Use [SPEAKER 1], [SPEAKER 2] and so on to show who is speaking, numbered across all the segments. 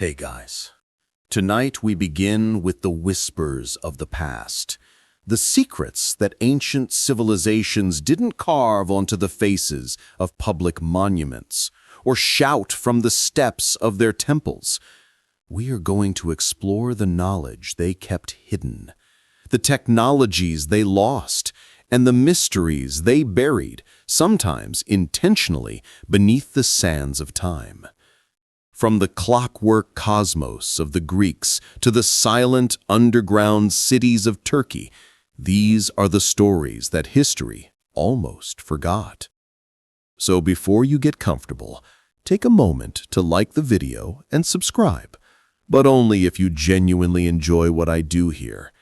[SPEAKER 1] Hey guys, tonight we begin with the whispers of the past, the secrets that ancient civilizations didn't carve onto the faces of public monuments or shout from the steps of their temples. We are going to explore the knowledge they kept hidden, the technologies they lost, and the mysteries they buried, sometimes intentionally, beneath the sands of time. From the clockwork cosmos of the Greeks to the silent underground cities of Turkey, these are the stories that history almost forgot. So before you get comfortable, take a moment to like the video and subscribe, but only if you genuinely enjoy what I do here.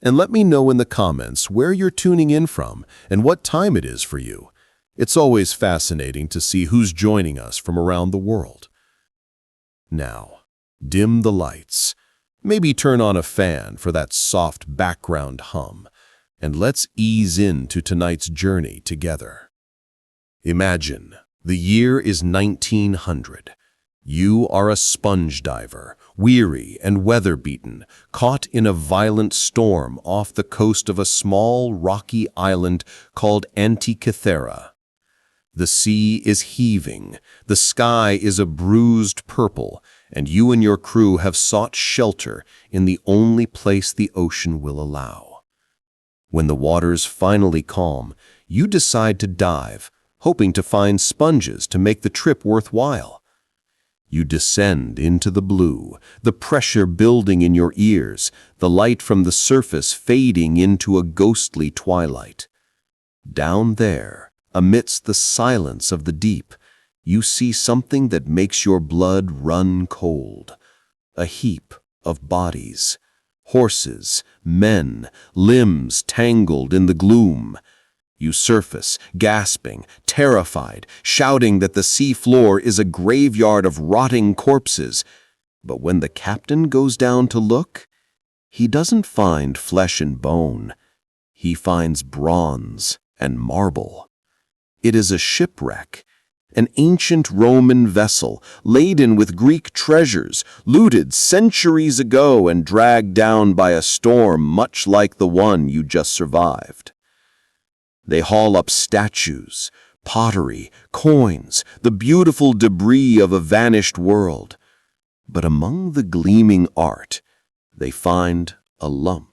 [SPEAKER 1] And let me know in the comments where you're tuning in from and what time it is for you. It's always fascinating to see who's joining us from around the world. Now, dim the lights, maybe turn on a fan for that soft background hum, and let's ease into tonight's journey together. Imagine, the year is 1900. You are a sponge diver, weary and weather-beaten, caught in a violent storm off the coast of a small rocky island called Antikythera. The sea is heaving, the sky is a bruised purple, and you and your crew have sought shelter in the only place the ocean will allow. When the waters finally calm, you decide to dive, hoping to find sponges to make the trip worthwhile. You descend into the blue, the pressure building in your ears, the light from the surface fading into a ghostly twilight. Down there, amidst the silence of the deep, you see something that makes your blood run cold. A heap of bodies, horses, men, limbs tangled in the gloom. You surface, gasping, terrified, shouting that the sea floor is a graveyard of rotting corpses. But when the captain goes down to look, he doesn't find flesh and bone. He finds bronze and marble. It is a shipwreck, an ancient Roman vessel laden with Greek treasures, looted centuries ago and dragged down by a storm much like the one you just survived. They haul up statues, pottery, coins, the beautiful debris of a vanished world. But among the gleaming art, they find a lump.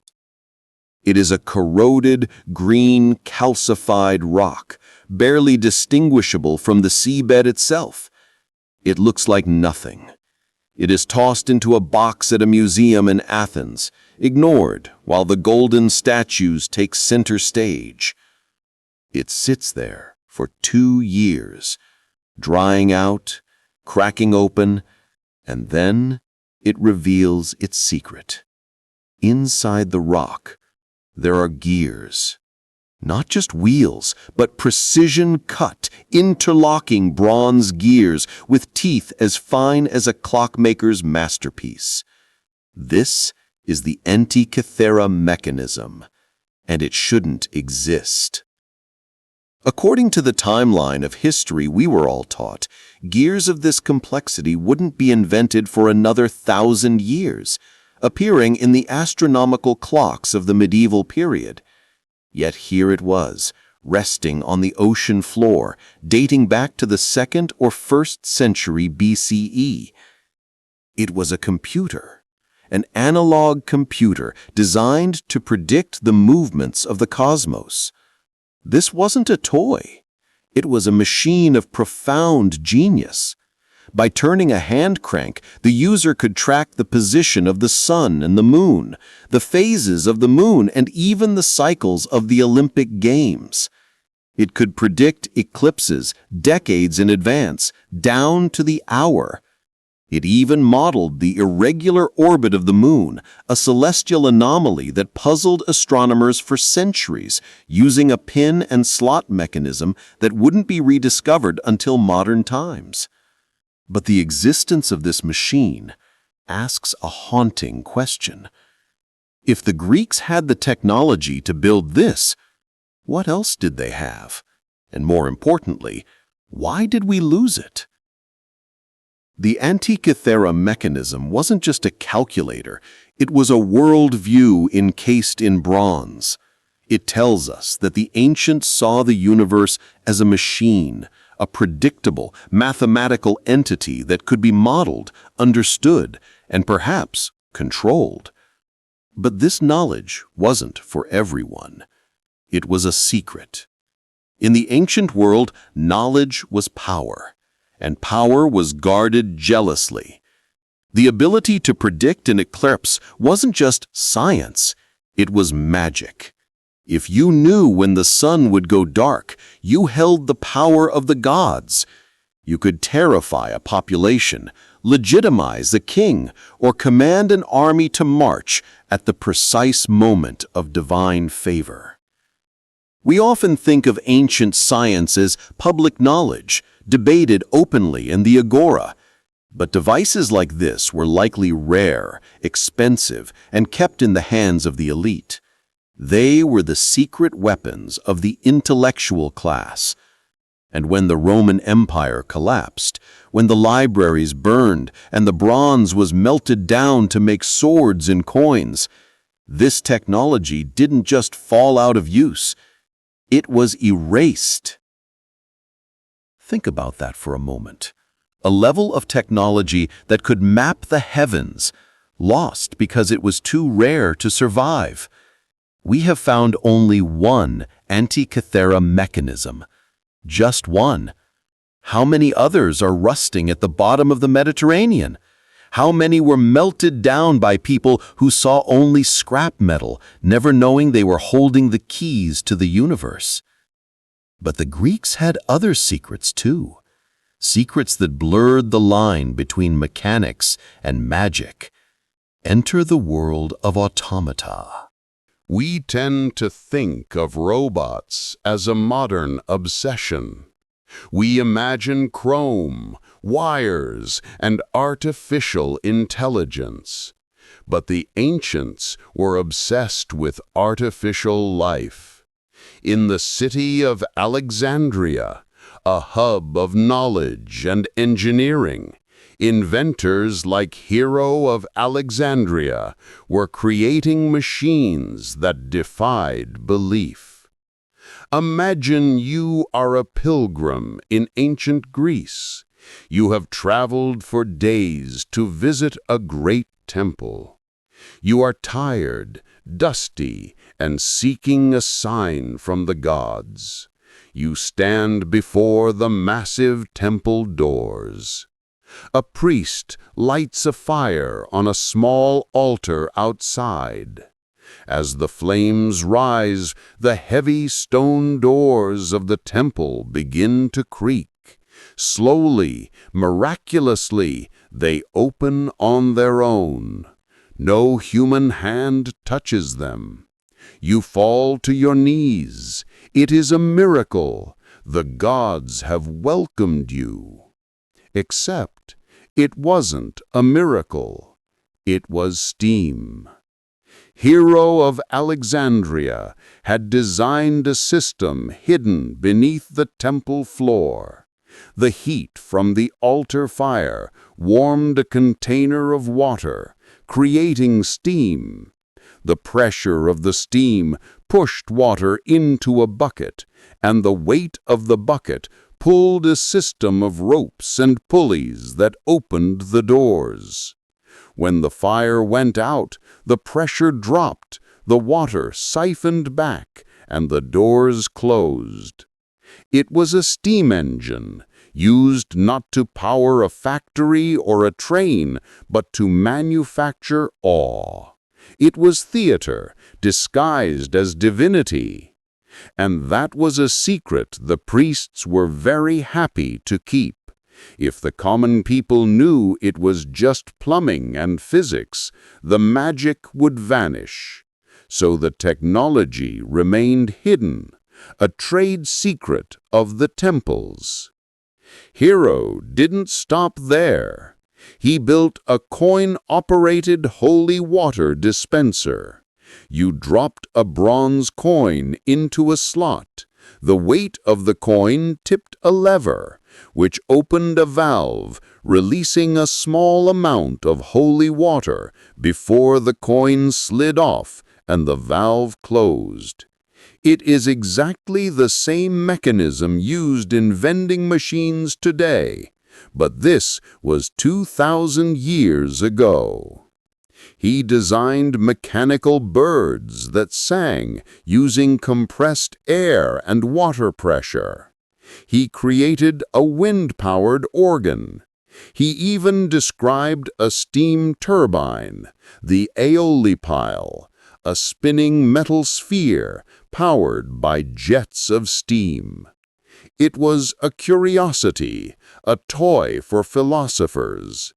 [SPEAKER 1] It is a corroded, green, calcified rock, barely distinguishable from the seabed itself. It looks like nothing. It is tossed into a box at a museum in Athens, ignored while the golden statues take center stage. It sits there for 2 years, drying out, cracking open, and then it reveals its secret. Inside the rock, there are gears. Not just wheels, but precision-cut, interlocking bronze gears with teeth as fine as a clockmaker's masterpiece. This is the Antikythera mechanism, and it shouldn't exist. According to the timeline of history we were all taught, gears of this complexity wouldn't be invented for another 1,000 years, appearing in the astronomical clocks of the medieval period. Yet here it was, resting on the ocean floor, dating back to the 2nd or 1st century BCE. It was a computer, an analog computer designed to predict the movements of the cosmos. This wasn't a toy. It was a machine of profound genius. By turning a hand crank, the user could track the position of the sun and the moon, the phases of the moon, and even the cycles of the Olympic Games. It could predict eclipses decades in advance, down to the hour. It even modeled the irregular orbit of the moon, a celestial anomaly that puzzled astronomers for centuries, using a pin and slot mechanism that wouldn't be rediscovered until modern times. But the existence of this machine asks a haunting question. If the Greeks had the technology to build this, what else did they have? And more importantly, why did we lose it? The Antikythera mechanism wasn't just a calculator, it was a world view encased in bronze. It tells us that the ancients saw the universe as a machine, a predictable, mathematical entity that could be modeled, understood, and perhaps controlled. But this knowledge wasn't for everyone. It was a secret. In the ancient world, knowledge was power, and power was guarded jealously. The ability to predict an eclipse wasn't just science, it was magic. If you knew when the sun would go dark, you held the power of the gods. You could terrify a population, legitimize a king, or command an army to march at the precise moment of divine favor. We often think of ancient science as public knowledge, debated openly in the agora. But devices like this were likely rare, expensive, and kept in the hands of the elite. They were the secret weapons of the intellectual class. And when the Roman Empire collapsed, when the libraries burned and the bronze was melted down to make swords and coins, this technology didn't just fall out of use, it was erased. Think about that for a moment. A level of technology that could map the heavens, lost because it was too rare to survive. We have found only one Antikythera mechanism. Just one. How many others are rusting at the bottom of the Mediterranean? How many were melted down by people who saw only scrap metal, never knowing they were holding the keys to the universe? But the Greeks had other secrets too. Secrets that blurred the line between mechanics and magic. Enter the world of automata.
[SPEAKER 2] We tend to think of robots as a modern obsession. We imagine chrome, wires, and artificial intelligence. But the ancients were obsessed with artificial life. In the city of Alexandria, a hub of knowledge and engineering, inventors like Hero of Alexandria were creating machines that defied belief. Imagine you are a pilgrim in ancient Greece. You have traveled for days to visit a great temple. You are tired, dusty, and seeking a sign from the gods. You stand before the massive temple doors. A priest lights a fire on a small altar outside. As the flames rise, the heavy stone doors of the temple begin to creak. Slowly, miraculously, they open on their own. No human hand touches them. You fall to your knees. It is a miracle. The gods have welcomed you. Except it wasn't a miracle. It was steam. Hero of Alexandria had designed a system hidden beneath the temple floor. The heat from the altar fire warmed a container of water, creating steam. The pressure of the steam pushed water into a bucket, and the weight of the bucket pulled a system of ropes and pulleys that opened the doors. When the fire went out, the pressure dropped, the water siphoned back, and the doors closed. It was a steam engine, used not to power a factory or a train, but to manufacture awe. It was theater, disguised as divinity. And that was a secret the priests were very happy to keep. If the common people knew it was just plumbing and physics, the magic would vanish. So the technology remained hidden, a trade secret of the temples. Hero didn't stop there. He built a coin-operated holy water dispenser. You dropped a bronze coin into a slot. The weight of the coin tipped a lever, which opened a valve, releasing a small amount of holy water before the coin slid off and the valve closed. It is exactly the same mechanism used in vending machines today, but this was 2,000 years ago. He designed mechanical birds that sang using compressed air and water pressure. He created a wind-powered organ. He even described a steam turbine, the aeolipile, a spinning metal sphere powered by jets of steam. It was a curiosity, a toy for philosophers.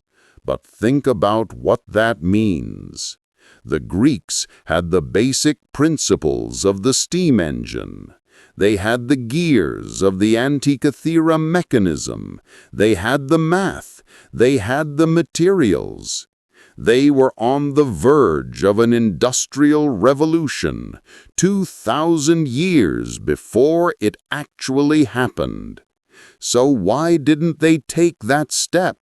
[SPEAKER 2] But think about what that means. The Greeks had the basic principles of the steam engine. They had the gears of the Antikythera mechanism. They had the math. They had the materials. They were on the verge of an industrial revolution, 2,000 years before it actually happened. So why didn't they take that step?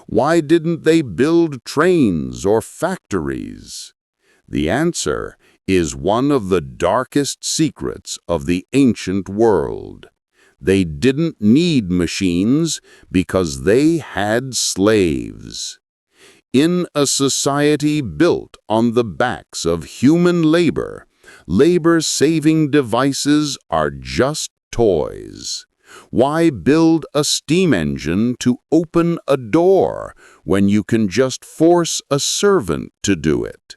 [SPEAKER 2] Why didn't they build trains or factories? The answer is one of the darkest secrets of the ancient world. They didn't need machines because they had slaves. In a society built on the backs of human labor, labor-saving devices are just toys. Why build a steam engine to open a door when you can just force a servant to do it?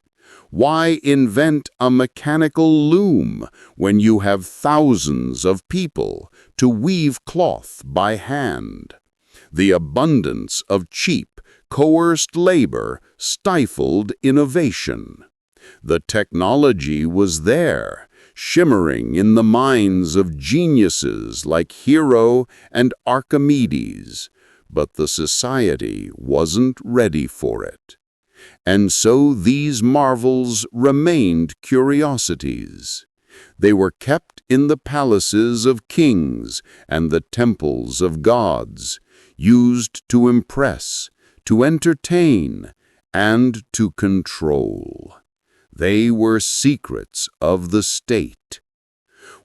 [SPEAKER 2] Why invent a mechanical loom when you have thousands of people to weave cloth by hand? The abundance of cheap, coerced labor stifled innovation. The technology was there, shimmering in the minds of geniuses like Hero and Archimedes, but the society wasn't ready for it. And so these marvels remained curiosities. They were kept in the palaces of kings and the temples of gods, used to impress, to entertain, and to control. They were secrets of the state.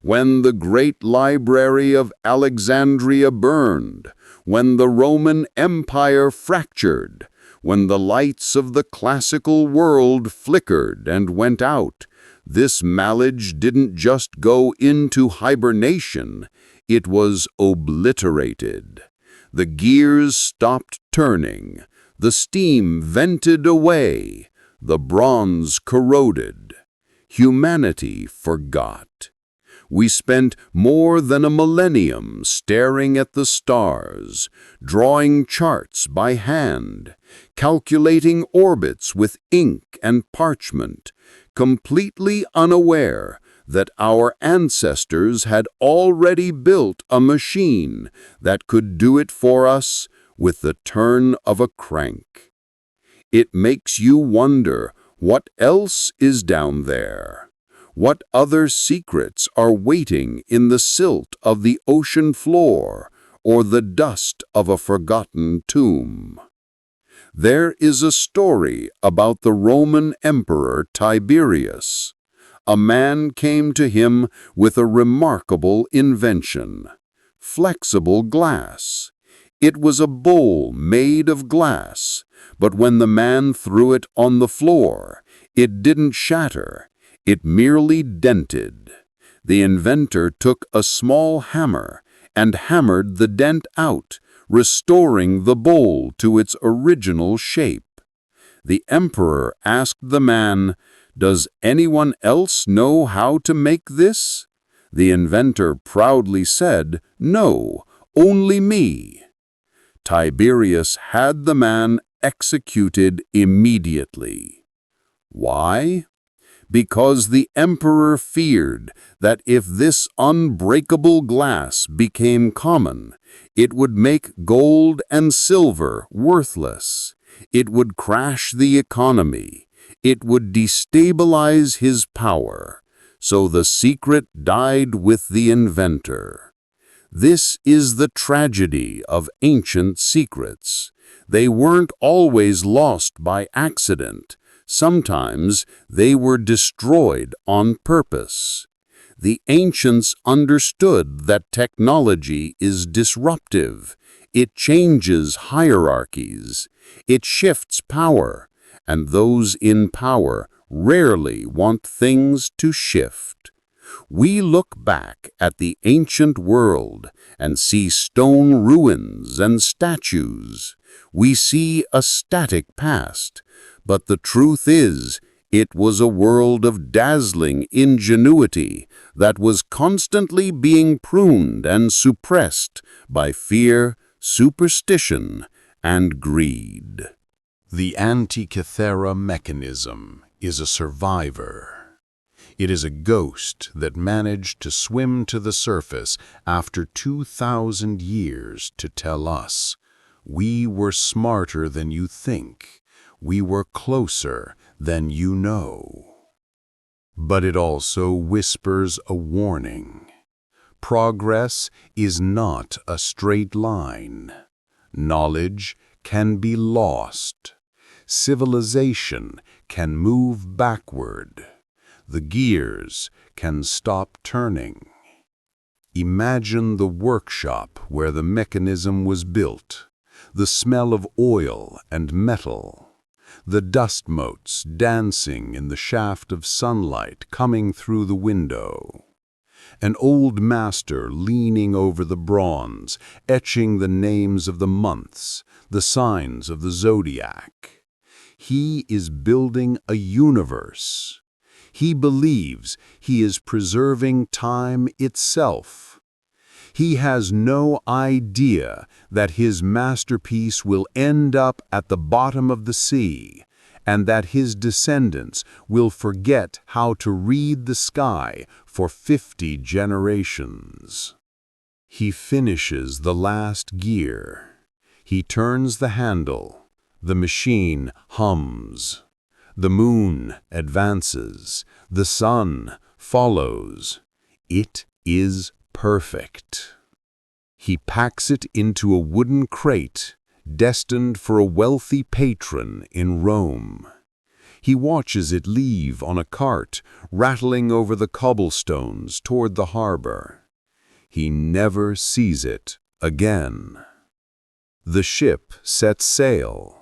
[SPEAKER 2] When the great library of Alexandria burned, when the Roman Empire fractured, when the lights of the classical world flickered and went out, this knowledge didn't just go into hibernation, it was obliterated. The gears stopped turning, the steam vented away, the bronze corroded. Humanity forgot. We spent more than a millennium staring at the stars, drawing charts by hand, calculating orbits with ink and parchment, completely unaware that our ancestors had already built a machine that could do it for us with the turn of a crank. It makes you wonder what else is down there. What other secrets are waiting in the silt of the ocean floor or the dust of a forgotten tomb? There is a story about the Roman Emperor Tiberius. A man came to him with a remarkable invention: flexible glass. It was a bowl made of glass, but when the man threw it on the floor, it didn't shatter, it merely dented. The inventor took a small hammer and hammered the dent out, restoring the bowl to its original shape. The emperor asked the man, "Does anyone else know how to make this?" The inventor proudly said, "No, only me." Tiberius had the man executed immediately. Why? Because the emperor feared that if this unbreakable glass became common, it would make gold and silver worthless. It would crash the economy. It would destabilize his power. So the secret died with the inventor. This is the tragedy of ancient secrets. They weren't always lost by accident. Sometimes they were destroyed on purpose. The ancients understood that technology is disruptive. It changes hierarchies. It shifts power, and those in power rarely want things to shift. We look back at the ancient world and see stone ruins and statues. We see a static past, but the truth is, it was a world of dazzling ingenuity that was constantly being pruned and suppressed by fear, superstition, and greed.
[SPEAKER 1] The Antikythera mechanism is a survivor. It is a ghost that managed to swim to the surface after 2,000 years to tell us, we were smarter than you think. We were closer than you know. But it also whispers a warning. Progress is not a straight line. Knowledge can be lost. Civilization can move backward. The gears can stop turning. Imagine the workshop where the mechanism was built, the smell of oil and metal, the dust motes dancing in the shaft of sunlight coming through the window. An old master leaning over the bronze, etching the names of the months, the signs of the zodiac. He is building a universe. He believes he is preserving time itself. He has no idea that his masterpiece will end up at the bottom of the sea, and that his descendants will forget how to read the sky for 50 generations. He finishes the last gear. He turns the handle. The machine hums. The moon advances. The sun follows. It is perfect. He packs it into a wooden crate, destined for a wealthy patron in Rome. He watches it leave on a cart, rattling over the cobblestones toward the harbor. He never sees it again. The ship sets sail.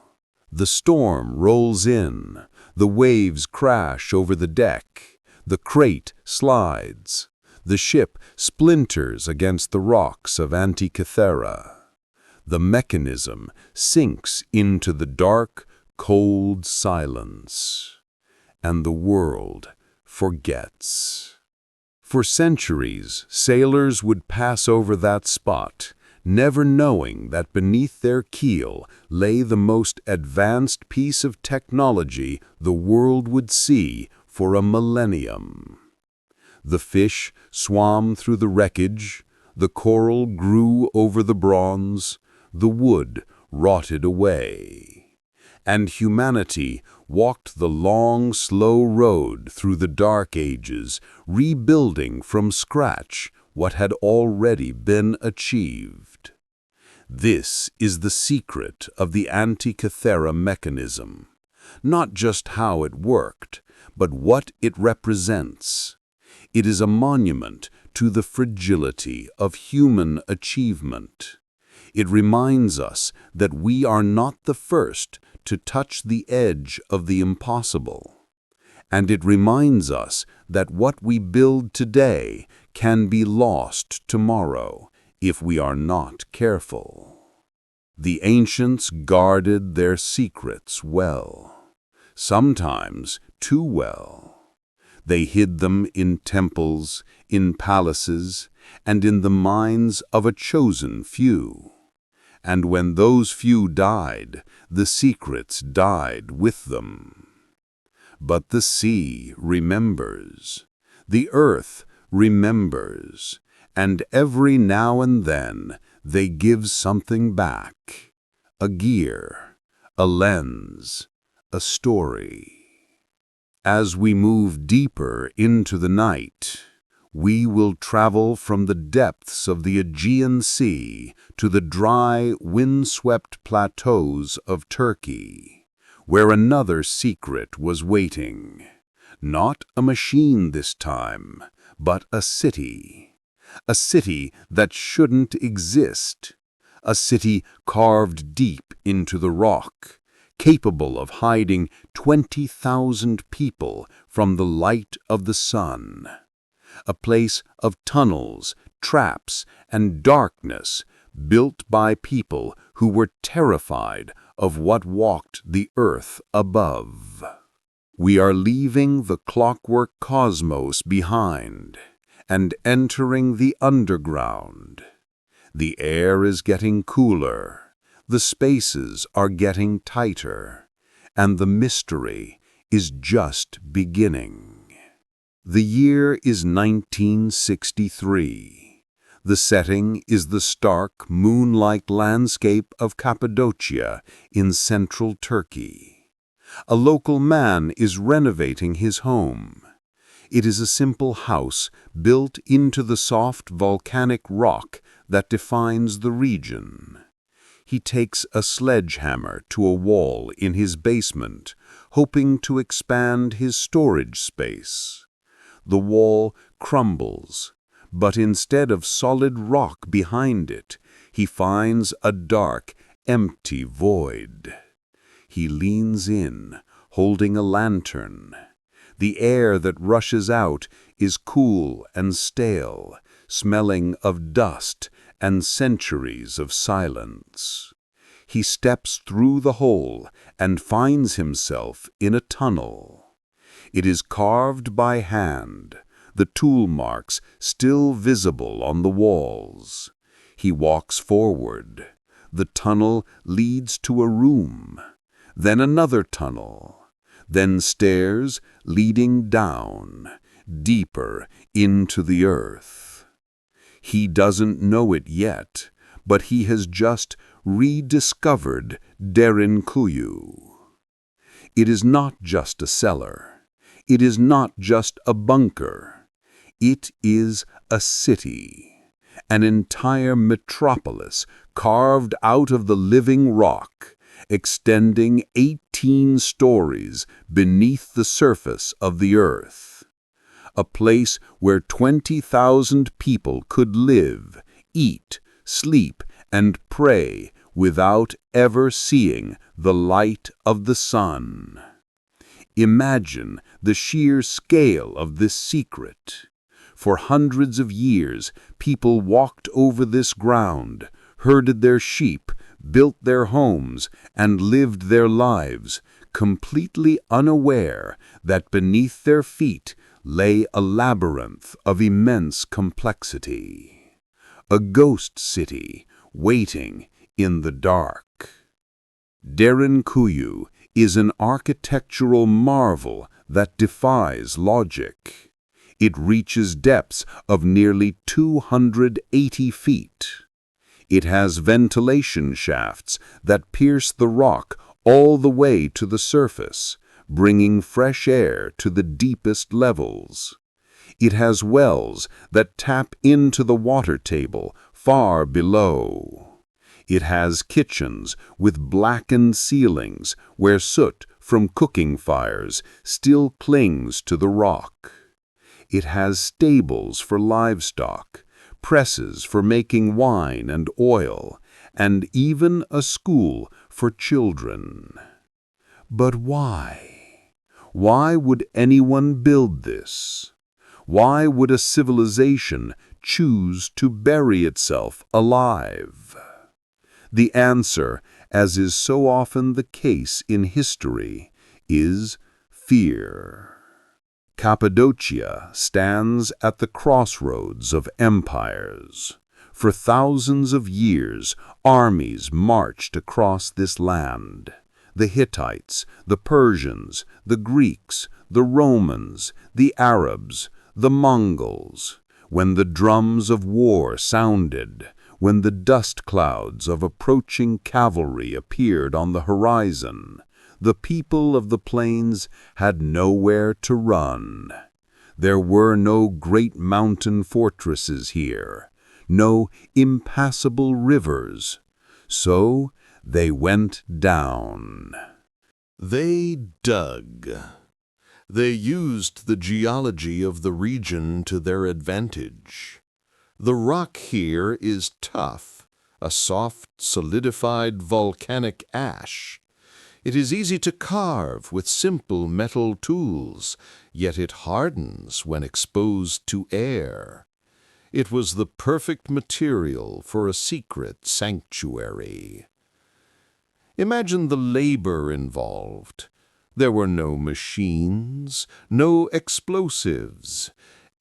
[SPEAKER 1] The storm rolls in. The waves crash over the deck. The crate slides. The ship splinters against the rocks of Antikythera. The mechanism sinks into the dark, cold silence. And the world forgets. For centuries, sailors would pass over that spot, never knowing that beneath their keel lay the most advanced piece of technology the world would see for a millennium. The fish swam through the wreckage, the coral grew over the bronze, the wood rotted away. And humanity walked the long, slow road through the dark ages, rebuilding from scratch what had already been achieved. This is the secret of the Antikythera mechanism. Not just how it worked, but what it represents. It is a monument to the fragility of human achievement. It reminds us that we are not the first to touch the edge of the impossible. And it reminds us that what we build today can be lost tomorrow if we are not careful. The ancients guarded their secrets well, sometimes too well. They hid them in temples, in palaces, and in the minds of a chosen few. And when those few died, the secrets died with them. But the sea remembers, the earth remembers, and every now and then they give something back, a gear, a lens, a story.
[SPEAKER 2] As we move deeper into the night, we will travel from the depths of the Aegean Sea to the dry, windswept plateaus of Turkey, where another secret was waiting. Not a machine this time, but a city. A city that shouldn't exist. A city carved deep into the rock, capable of hiding 20,000 people from the light of the sun. A place of tunnels, traps, and darkness built by people who were terrified of what walked the earth above. We are leaving the clockwork cosmos behind and entering the underground. The air is getting cooler, the spaces are getting tighter, and the mystery is just beginning. The year is 1963. The setting is the stark, moon-like landscape of Cappadocia in central Turkey. A local man is renovating his home. It is a simple house built into the soft volcanic rock that defines the region. He takes a sledgehammer to a wall in his basement, hoping to expand his storage space. The wall crumbles, but instead of solid rock behind it, he finds a dark, empty void. He leans in, holding a lantern. The air that rushes out is cool and stale, smelling of dust and centuries of silence. He steps through the hole and finds himself in a tunnel. It is carved by hand, the tool marks still visible on the walls. He walks forward. The tunnel leads to a room, then another tunnel, then stairs leading down, deeper into the earth. He doesn't know it yet, but he has just rediscovered Derinkuyu. It is not just a cellar. It is not just a bunker. It is a city, an entire metropolis carved out of the living rock, extending 18 stories beneath the surface of the earth. A place where 20,000 people could live, eat, sleep, and pray without ever seeing the light of the sun. Imagine the sheer scale of this secret. For hundreds of years, people walked over this ground, herded their sheep, built their homes, and lived their lives, completely unaware that beneath their feet lay a labyrinth of immense complexity. A ghost city waiting in the dark. Derinkuyu is an architectural marvel that defies logic. It reaches depths of nearly 280 feet. It has ventilation shafts that pierce the rock all the way to the surface, bringing fresh air to the deepest levels. It has wells that tap into the water table far below. It has kitchens with blackened ceilings where soot from cooking fires still clings to the rock. It has stables for livestock, presses for making wine and oil, and even a school for children. But why? Why would anyone build this? Why would a civilization choose to bury itself alive? The answer, as is so often the case in history, is fear. Cappadocia stands at the crossroads of empires. For thousands of years, armies marched across this land. The Hittites, the Persians, the Greeks, the Romans, the Arabs, the Mongols. When the drums of war sounded, when the dust clouds of approaching cavalry appeared on the horizon, The people of the plains had nowhere to run. There were no great mountain fortresses here, no impassable rivers. So they went down.
[SPEAKER 1] They dug. They used the geology of the region to their advantage. The rock here is tough, a soft, solidified volcanic ash. It is easy to carve with simple metal tools, yet it hardens when exposed to air. It was the perfect material for a secret sanctuary. Imagine the labor involved. There were no machines, no explosives.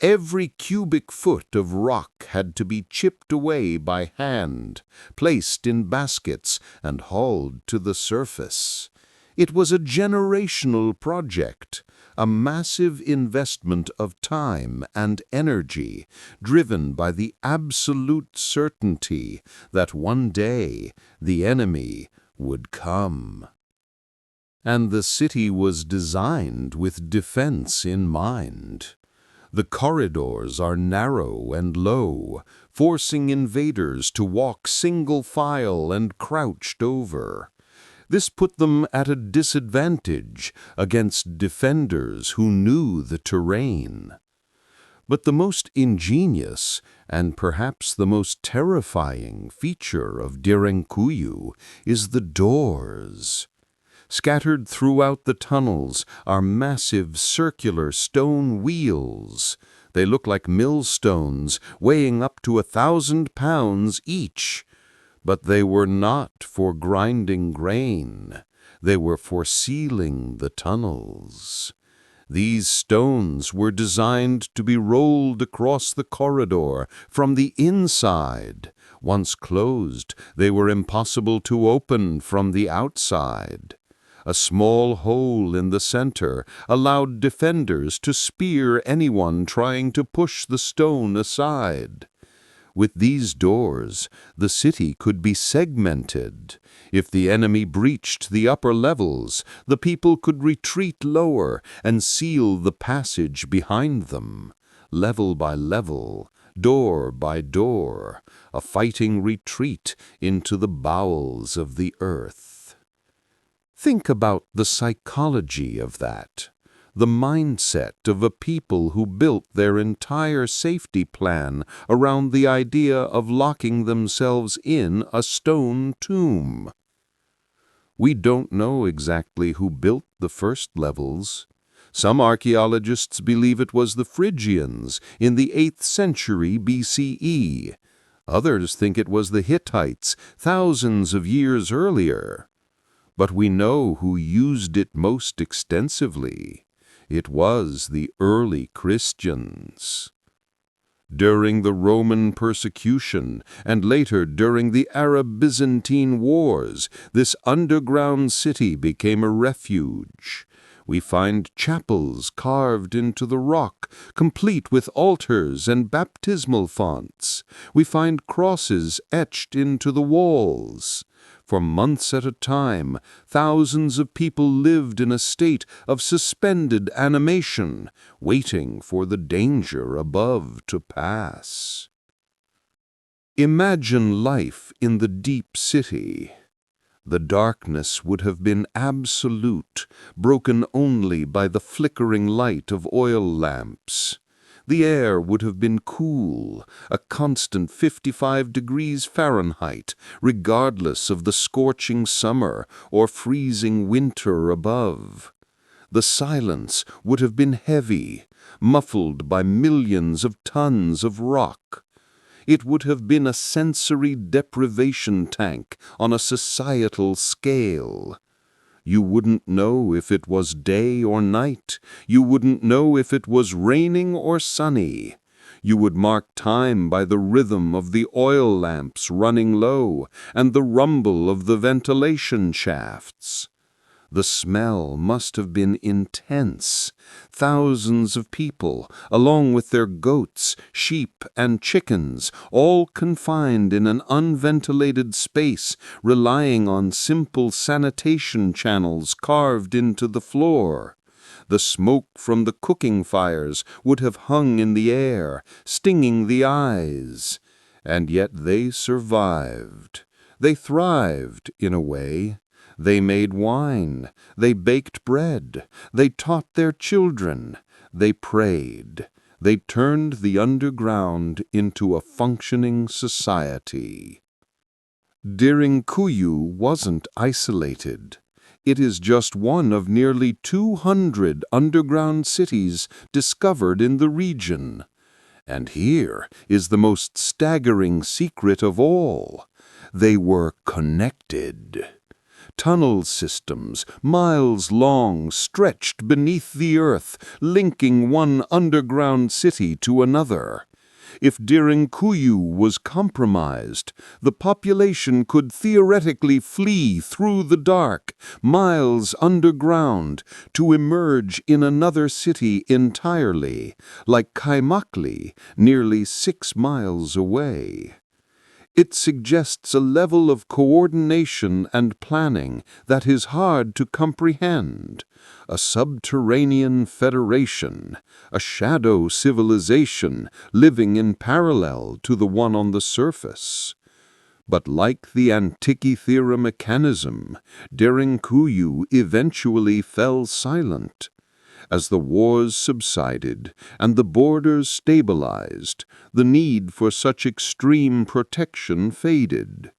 [SPEAKER 1] Every cubic foot of rock had to be chipped away by hand, placed in baskets, and hauled to the surface. It was a generational project, a massive investment of time and energy, driven by the absolute certainty that one day the enemy would come. And the city was designed with defense in mind. The corridors are narrow and low, forcing invaders to walk single file and crouched over. This put them at a disadvantage against defenders who knew the terrain. But the most ingenious and perhaps the most terrifying feature of Derinkuyu is the doors. Scattered throughout the tunnels are massive circular stone wheels. They look like millstones weighing up to 1,000 pounds each. But they were not for grinding grain. They were for sealing the tunnels. These stones were designed to be rolled across the corridor from the inside. Once closed, they were impossible to open from the outside. A small hole in the center allowed defenders to spear anyone trying to push the stone aside. With these doors, the city could be segmented. If the enemy breached the upper levels, the people could retreat lower and seal the passage behind them. Level by level, door by door, a fighting retreat into the bowels of the earth. Think about the psychology of that. The mindset of a people who built their entire safety plan around the idea of locking themselves in a stone tomb. We don't know exactly who built the first levels. Some archaeologists believe it was the Phrygians in the 8th century BCE. Others think it was the Hittites thousands of years earlier. But we know who used it most extensively. It was the early Christians. During the Roman persecution and later during the Arab-Byzantine wars, this underground city became a refuge. We find chapels carved into the rock, complete with altars and baptismal fonts. We find crosses etched into the walls. For months at a time, thousands of people lived in a state of suspended animation, waiting for the danger above to pass. Imagine life in the deep city. The darkness would have been absolute, broken only by the flickering light of oil lamps. The air would have been cool, a constant 55 degrees Fahrenheit, regardless of the scorching summer or freezing winter above. The silence would have been heavy, muffled by millions of tons of rock. It would have been a sensory deprivation tank on a societal scale. You wouldn't know if it was day or night. You wouldn't know if it was raining or sunny. You would mark time by the rhythm of the oil lamps running low and the rumble of the ventilation shafts. The smell must have been intense. Thousands of people, along with their goats, sheep, and chickens, all confined in an unventilated space, relying on simple sanitation channels carved into the floor. The smoke from the cooking fires would have hung in the air, stinging the eyes. And yet they survived. They thrived, in a way. They made wine. They baked bread. They taught their children. They prayed. They turned the underground into a functioning society. Derinkuyu wasn't isolated. It is just one of nearly 200 underground cities discovered in the region. And here is the most staggering secret of all. They were connected. Tunnel systems, miles long, stretched beneath the earth, linking one underground city to another. If Derinkuyu was compromised, the population could theoretically flee through the dark, miles underground, to emerge in another city entirely, like Kaimakli, nearly 6 miles away. It suggests a level of coordination and planning that is hard to comprehend. A subterranean federation, a shadow civilization living in parallel to the one on the surface. But like the Antikythera mechanism, Derinkuyu eventually fell silent. As the wars subsided and the borders stabilized, the need for such extreme protection faded.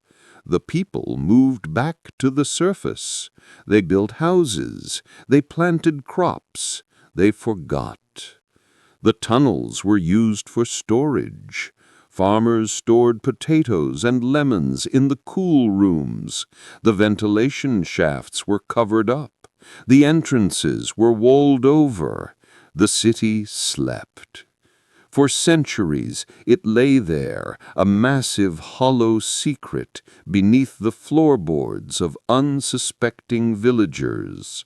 [SPEAKER 1] The people moved back to the surface. They built houses. They planted crops. They forgot. The tunnels were used for storage. Farmers stored potatoes and lemons in the cool rooms. The ventilation shafts were covered up. The entrances were walled over. The city slept. For centuries it lay there, a massive hollow secret beneath the floorboards of unsuspecting villagers.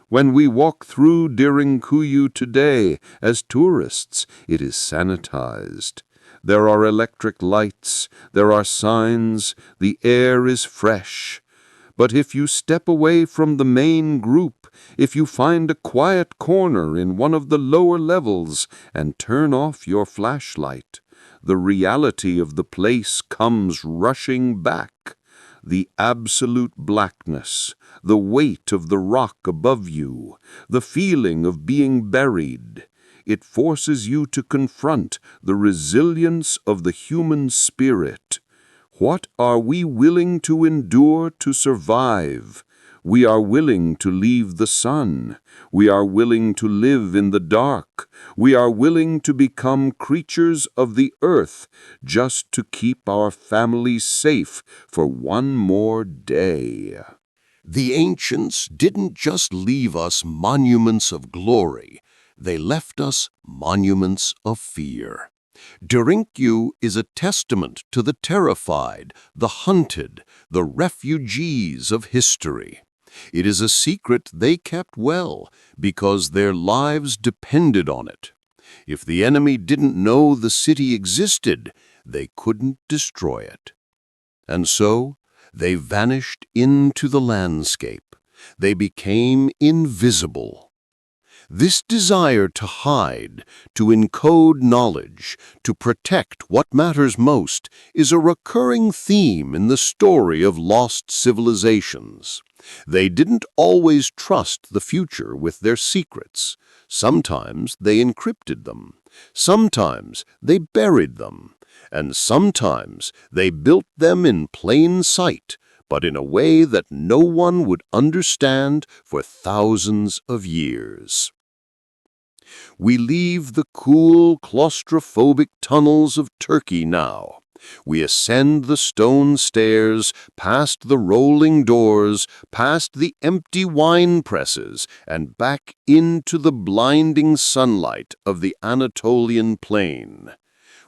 [SPEAKER 1] When we walk through Derinkuyu today as tourists, it is sanitized. There are electric lights, there are signs, the air is fresh. But if you step away from the main group, if you find a quiet corner in one of the lower levels and turn off your flashlight, the reality of the place comes rushing back. The absolute blackness, the weight of the rock above you, the feeling of being buried. It forces you to confront the resilience of the human spirit. What are we willing to endure to survive? We are willing to leave the sun. We are willing to live in the dark. We are willing to become creatures of the earth just to keep our families safe for one more day.
[SPEAKER 2] The ancients didn't just leave us monuments of glory. They left us monuments of fear. Derinkuyu is a testament to the terrified, the hunted, the refugees of history. It is a secret they kept well because their lives depended on it. If the enemy didn't know the city existed, they couldn't destroy it. And so, they vanished into the landscape. They became invisible. This desire to hide, to encode knowledge, to protect what matters most is a recurring theme in the story of lost civilizations. They didn't always trust the future with their secrets. Sometimes they encrypted them. Sometimes they buried them. And sometimes they built them in plain sight, but in a way that no one would understand for thousands of years. We leave the cool, claustrophobic tunnels of Turkey now. We ascend the stone stairs, past the rolling doors, past the empty wine presses, and back into the blinding sunlight of the Anatolian plain.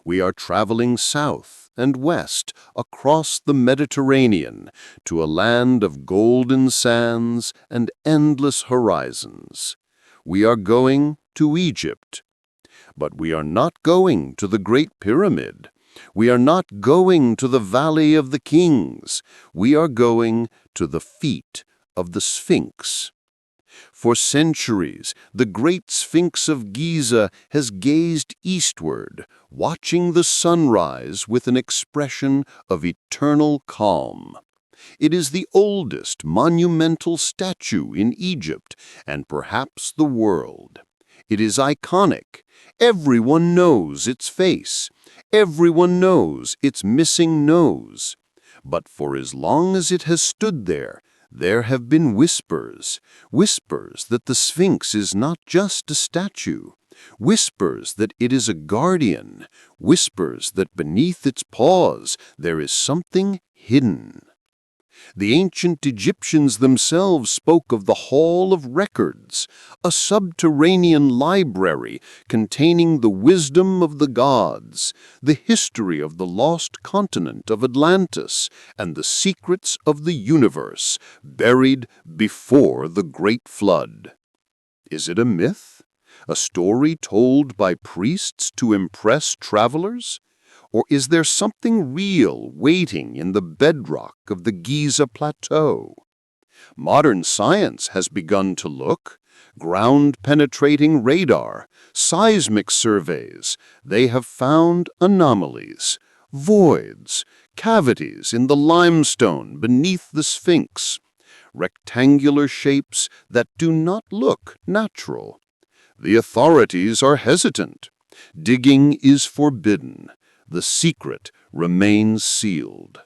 [SPEAKER 2] We are traveling south,
[SPEAKER 1] and west across the Mediterranean to a land of golden sands and endless horizons. We are going to Egypt. But we are not going to the Great Pyramid. We are not going to the Valley of the Kings. We are going to the feet of the Sphinx. For centuries, the great Sphinx of Giza has gazed eastward, watching the sunrise with an expression of eternal calm. It is the oldest monumental statue in Egypt and perhaps the world. It is iconic. Everyone knows its face. Everyone knows its missing nose. But for as long as it has stood there have been whispers that the Sphinx is not just a statue, whispers that it is a guardian, whispers that beneath its paws there is something hidden. The ancient Egyptians themselves spoke of the Hall of Records, a subterranean library containing the wisdom of the gods, the history of the lost continent of Atlantis, and the secrets of the universe buried before the Great Flood. Is it a myth? A story told by priests to impress travelers? Or is there something real waiting in the bedrock of the Giza Plateau? Modern science has begun to look. Ground-penetrating radar, seismic surveys, they have found anomalies, voids, cavities in the limestone beneath the Sphinx, rectangular shapes that do not look natural. The authorities are hesitant. Digging is forbidden. The secret remains sealed.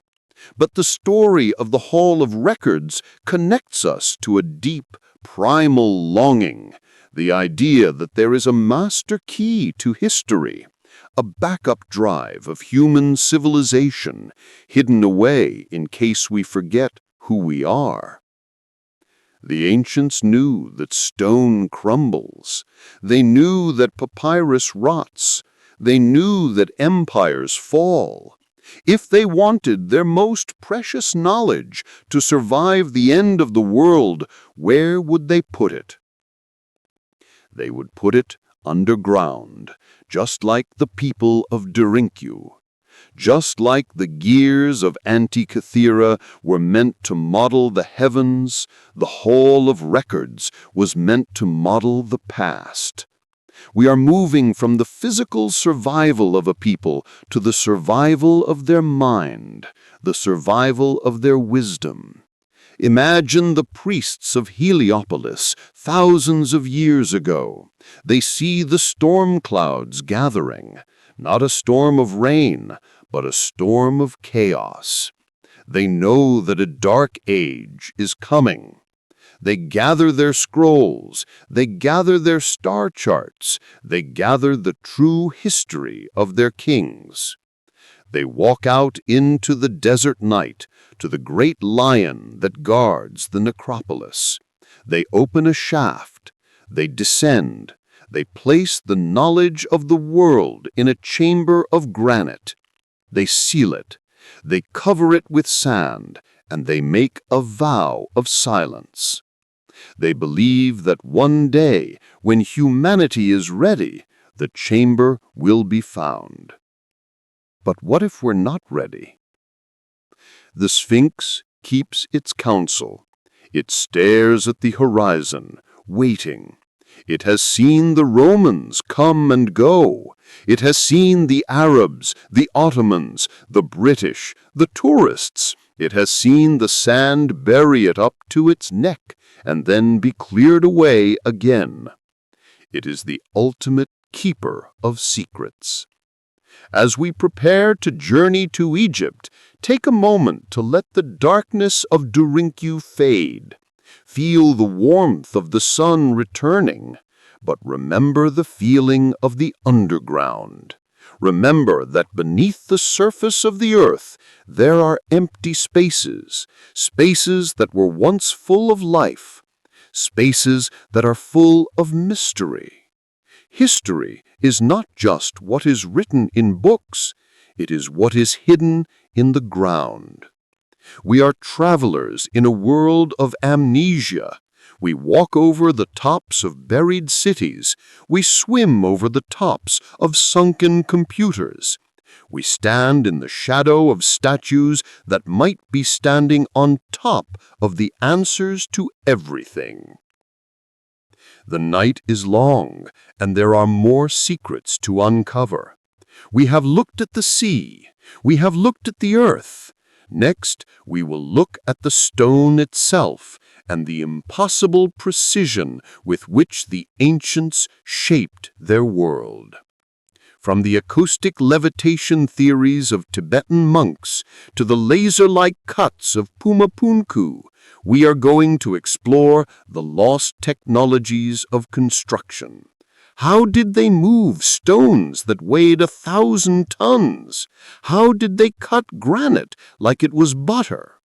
[SPEAKER 1] But the story of the Hall of Records connects us to a deep, primal longing, the idea that there is a master key to history, a backup drive of human civilization, hidden away in case we forget who we are. The ancients knew that stone crumbles. They knew that papyrus rots. They knew that empires fall. If they wanted their most precious knowledge to survive the end of the world, where would they put it? They would put it underground, just like the people of Derinku. Just like the gears of Antikythera were meant to model the heavens, the Hall of Records was meant to model the past. We are moving from the physical survival of a people to the survival of their mind, the survival of their wisdom. Imagine the priests of Heliopolis thousands of years ago. They see the storm clouds gathering, not a storm of rain, but a storm of chaos. They know that a dark age is coming. They gather their scrolls, they gather their star charts, they gather the true history of their kings. They walk out into the desert night to the great lion that guards the necropolis. They open a shaft, they descend, they place the knowledge of the world in a chamber of granite. They seal it, they cover it with sand, and they make a vow of silence. They believe that one day, when humanity is ready, the chamber will be found. But what if we're not ready? The Sphinx keeps its counsel. It stares at the horizon, waiting. It has seen the Romans come and go. It has seen the Arabs, the Ottomans, the British, the tourists. It has seen the sand bury it up to its neck and then be cleared away again. It is the ultimate keeper of secrets. As we prepare to journey to Egypt, take a moment to let the darkness of Derinku fade. Feel the warmth of the sun returning, but remember the feeling of the underground. Remember that beneath the surface of the earth, there are empty spaces, spaces that were once full of life, spaces that are full of mystery. History is not just what is written in books,
[SPEAKER 3] It is what is hidden in the ground. We are travelers in a world of amnesia. We walk over the tops of buried cities. We swim over the tops of sunken computers. We stand in the shadow of statues that might be standing on top of the answers to everything. The night is long, and there are more secrets to uncover. We have looked at the sea. We have looked at the earth. Next, we will look at the stone itself and the impossible precision with which the ancients shaped their world. From the acoustic levitation theories of Tibetan monks to the laser-like cuts of Pumapunku, we are going to explore the lost technologies of construction. How did they move stones that weighed 1,000 tons? How did they cut granite like it was butter?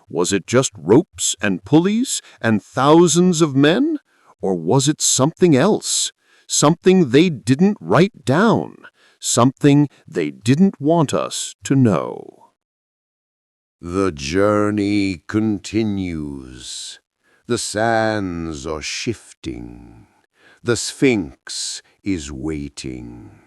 [SPEAKER 3] Was it just ropes and pulleys and thousands of men? Or was it something else? Something they didn't write down, something they didn't want us to know.
[SPEAKER 1] The journey continues. The sands are shifting. The Sphinx is waiting.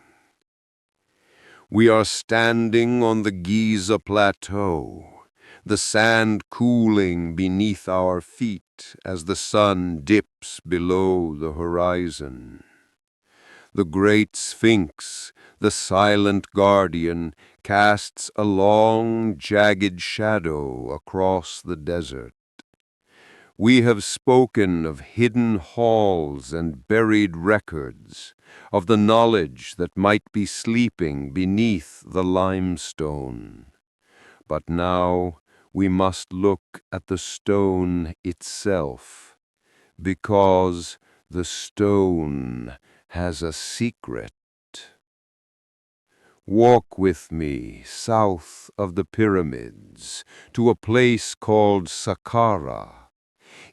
[SPEAKER 1] We are standing on the Giza Plateau, the sand cooling beneath our feet as the sun dips below the horizon. The great Sphinx, the silent guardian, casts a long, jagged shadow across the desert. We have spoken of hidden halls and buried records, of the knowledge that might be sleeping beneath the limestone. But now we must look at the stone itself, because the stone has a secret. Walk with me south of the pyramids to a place called Saqqara.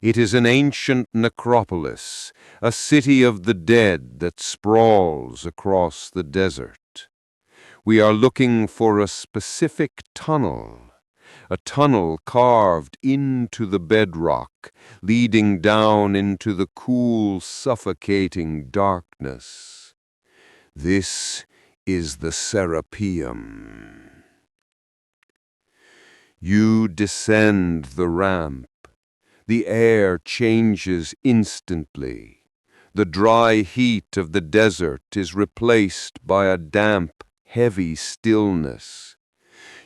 [SPEAKER 1] It is an ancient necropolis, a city of the dead that sprawls across the desert. We are looking for a specific tunnel, a tunnel carved into the bedrock, leading down into the cool, suffocating darkness. This is the Serapeum. You descend the ramp. The air changes instantly. The dry heat of the desert is replaced by a damp, heavy stillness.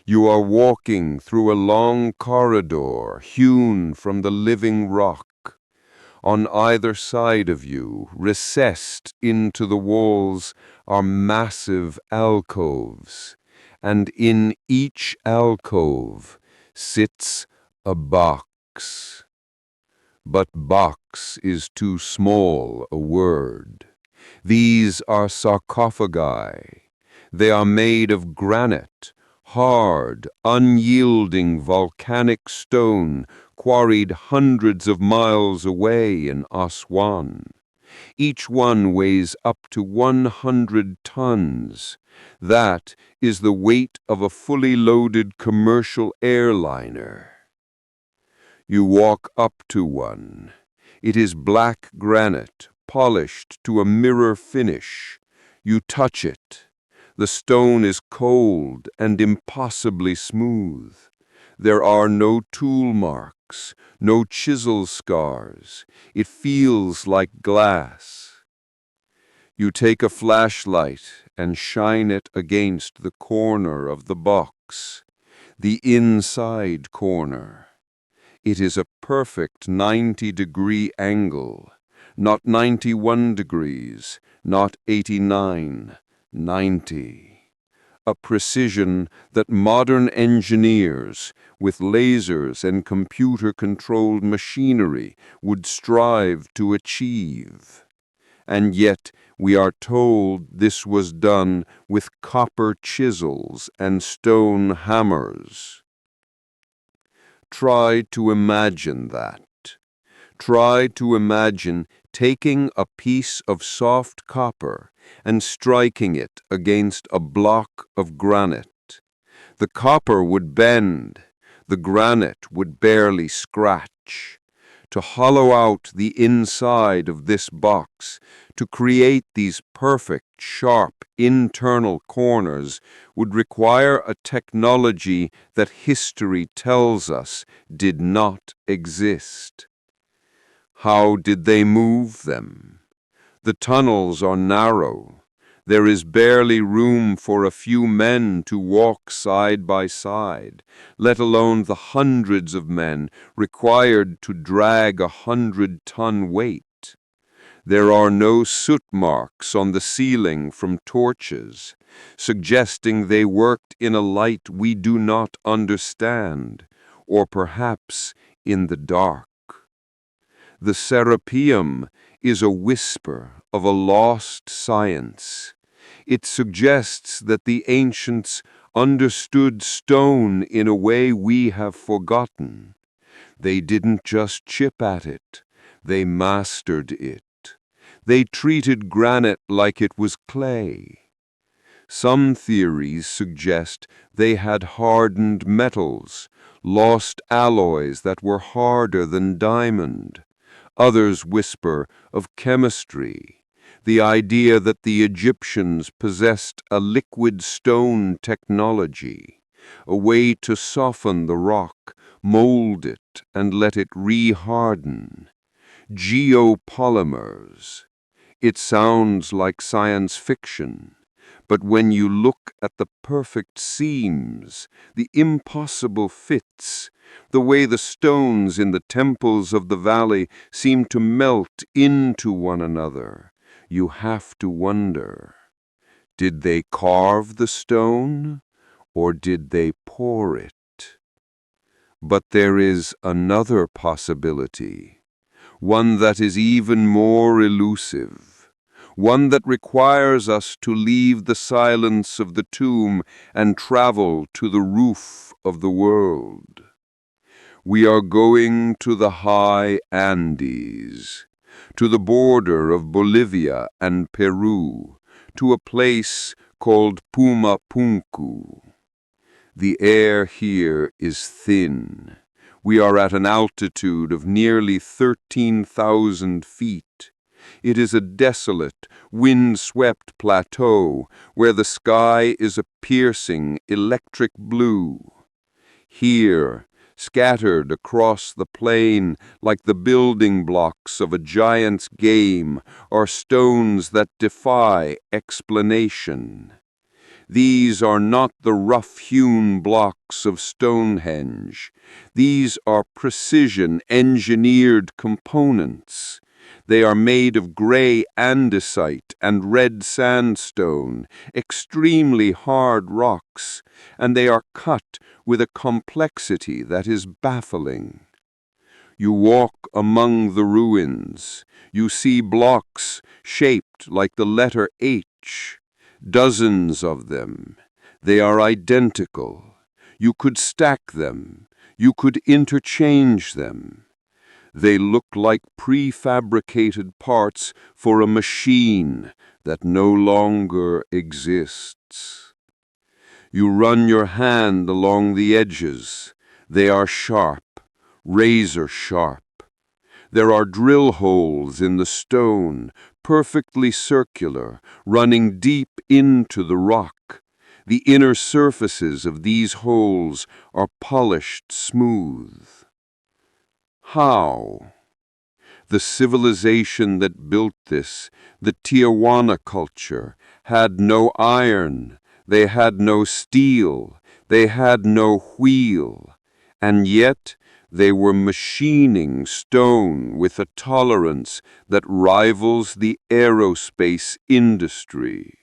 [SPEAKER 1] You are walking through a long corridor hewn from the living rock. On either side of you, recessed into the walls, are massive alcoves, and in each alcove sits a box. But box is too small a word. These are sarcophagi. They are made of granite, hard, unyielding volcanic stone quarried hundreds of miles away in Aswan. Each one weighs up to 100 tons. That is the weight of a fully loaded commercial airliner. You walk up to one. It is black granite, polished to a mirror finish. You touch it. The stone is cold and impossibly smooth. There are no tool marks, no chisel scars. It feels like glass. You take a flashlight and shine it against the corner of the box, the inside corner. It is a perfect 90-degree angle, not 91 degrees, not 89, 90. A precision that modern engineers, with lasers and computer-controlled machinery, would strive to achieve. And yet we are told this was done with copper chisels and stone hammers. Try to imagine that. Try to imagine taking a piece of soft copper and striking it against a block of granite.
[SPEAKER 3] The copper would bend, the granite would barely scratch. To hollow out the inside of this box, to create these perfect, sharp, internal corners, would require a technology that history tells us did not exist. How did they move them? The tunnels are narrow. There is barely room for a few men to walk side by side, let alone the hundreds of men required to drag 100-ton weight. There are no soot marks on the ceiling from torches, suggesting they worked in a light we do not understand, or perhaps in the dark. The serapeum is a whisper of a lost science. It suggests that the ancients understood stone in a way we have forgotten. They didn't just chip at it, they mastered it. They treated granite like it was clay. Some theories suggest they had hardened metals, lost alloys that were harder than diamond. Others whisper of chemistry, the idea that the Egyptians possessed a liquid stone technology, a way to soften the rock, mold it, and let it re-harden. Geopolymers. It sounds like science fiction, but when you look at the perfect seams, the impossible fits, the way the stones in the temples of the valley seem to melt into one another, you have to wonder, did they carve the stone, or did they pour it? But there is another possibility, one that is even more elusive, one that requires us to leave the silence of the tomb and travel to the roof of the world. We are going to the high Andes, to the border of Bolivia and Peru, to a place called Pumapunku. The air here is thin. We are at an altitude of nearly 13,000 feet. It is a desolate, wind-swept plateau where the sky is a piercing electric blue. Here, scattered across the plain like the building blocks of a giant's game, are stones that defy explanation. These are not the rough-hewn blocks of Stonehenge. These are precision-engineered components. They are made of gray andesite and red sandstone, extremely hard rocks, and they are cut with a complexity that is baffling. You walk among the ruins. You see blocks shaped like the letter H. Dozens of them. They are identical. You could stack them. You could interchange them. They look like prefabricated parts for a machine that no longer exists. You run your hand along the edges. They are sharp, razor sharp. There are drill holes in the stone, perfectly circular, running deep into the rock. The inner surfaces of these holes are polished smooth. How? The civilization that built this, the Tijuana culture, had no iron, they had no steel, they had no wheel, and yet they were machining stone with a tolerance that rivals the aerospace industry.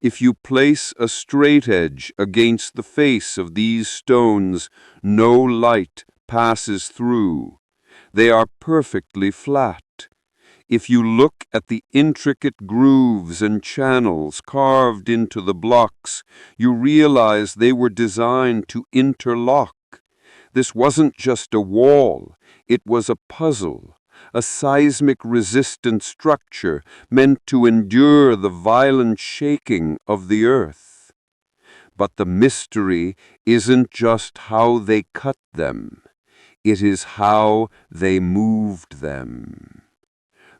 [SPEAKER 3] If you place a straightedge against the face of these stones, no light passes through. They are perfectly flat. If you look at the intricate grooves and channels carved into the blocks, you realize they were designed to interlock. This wasn't just a wall, it was a puzzle, a seismic-resistant structure meant to endure the violent shaking of the earth.
[SPEAKER 4] But the mystery isn't just how they cut them. It is how they moved them.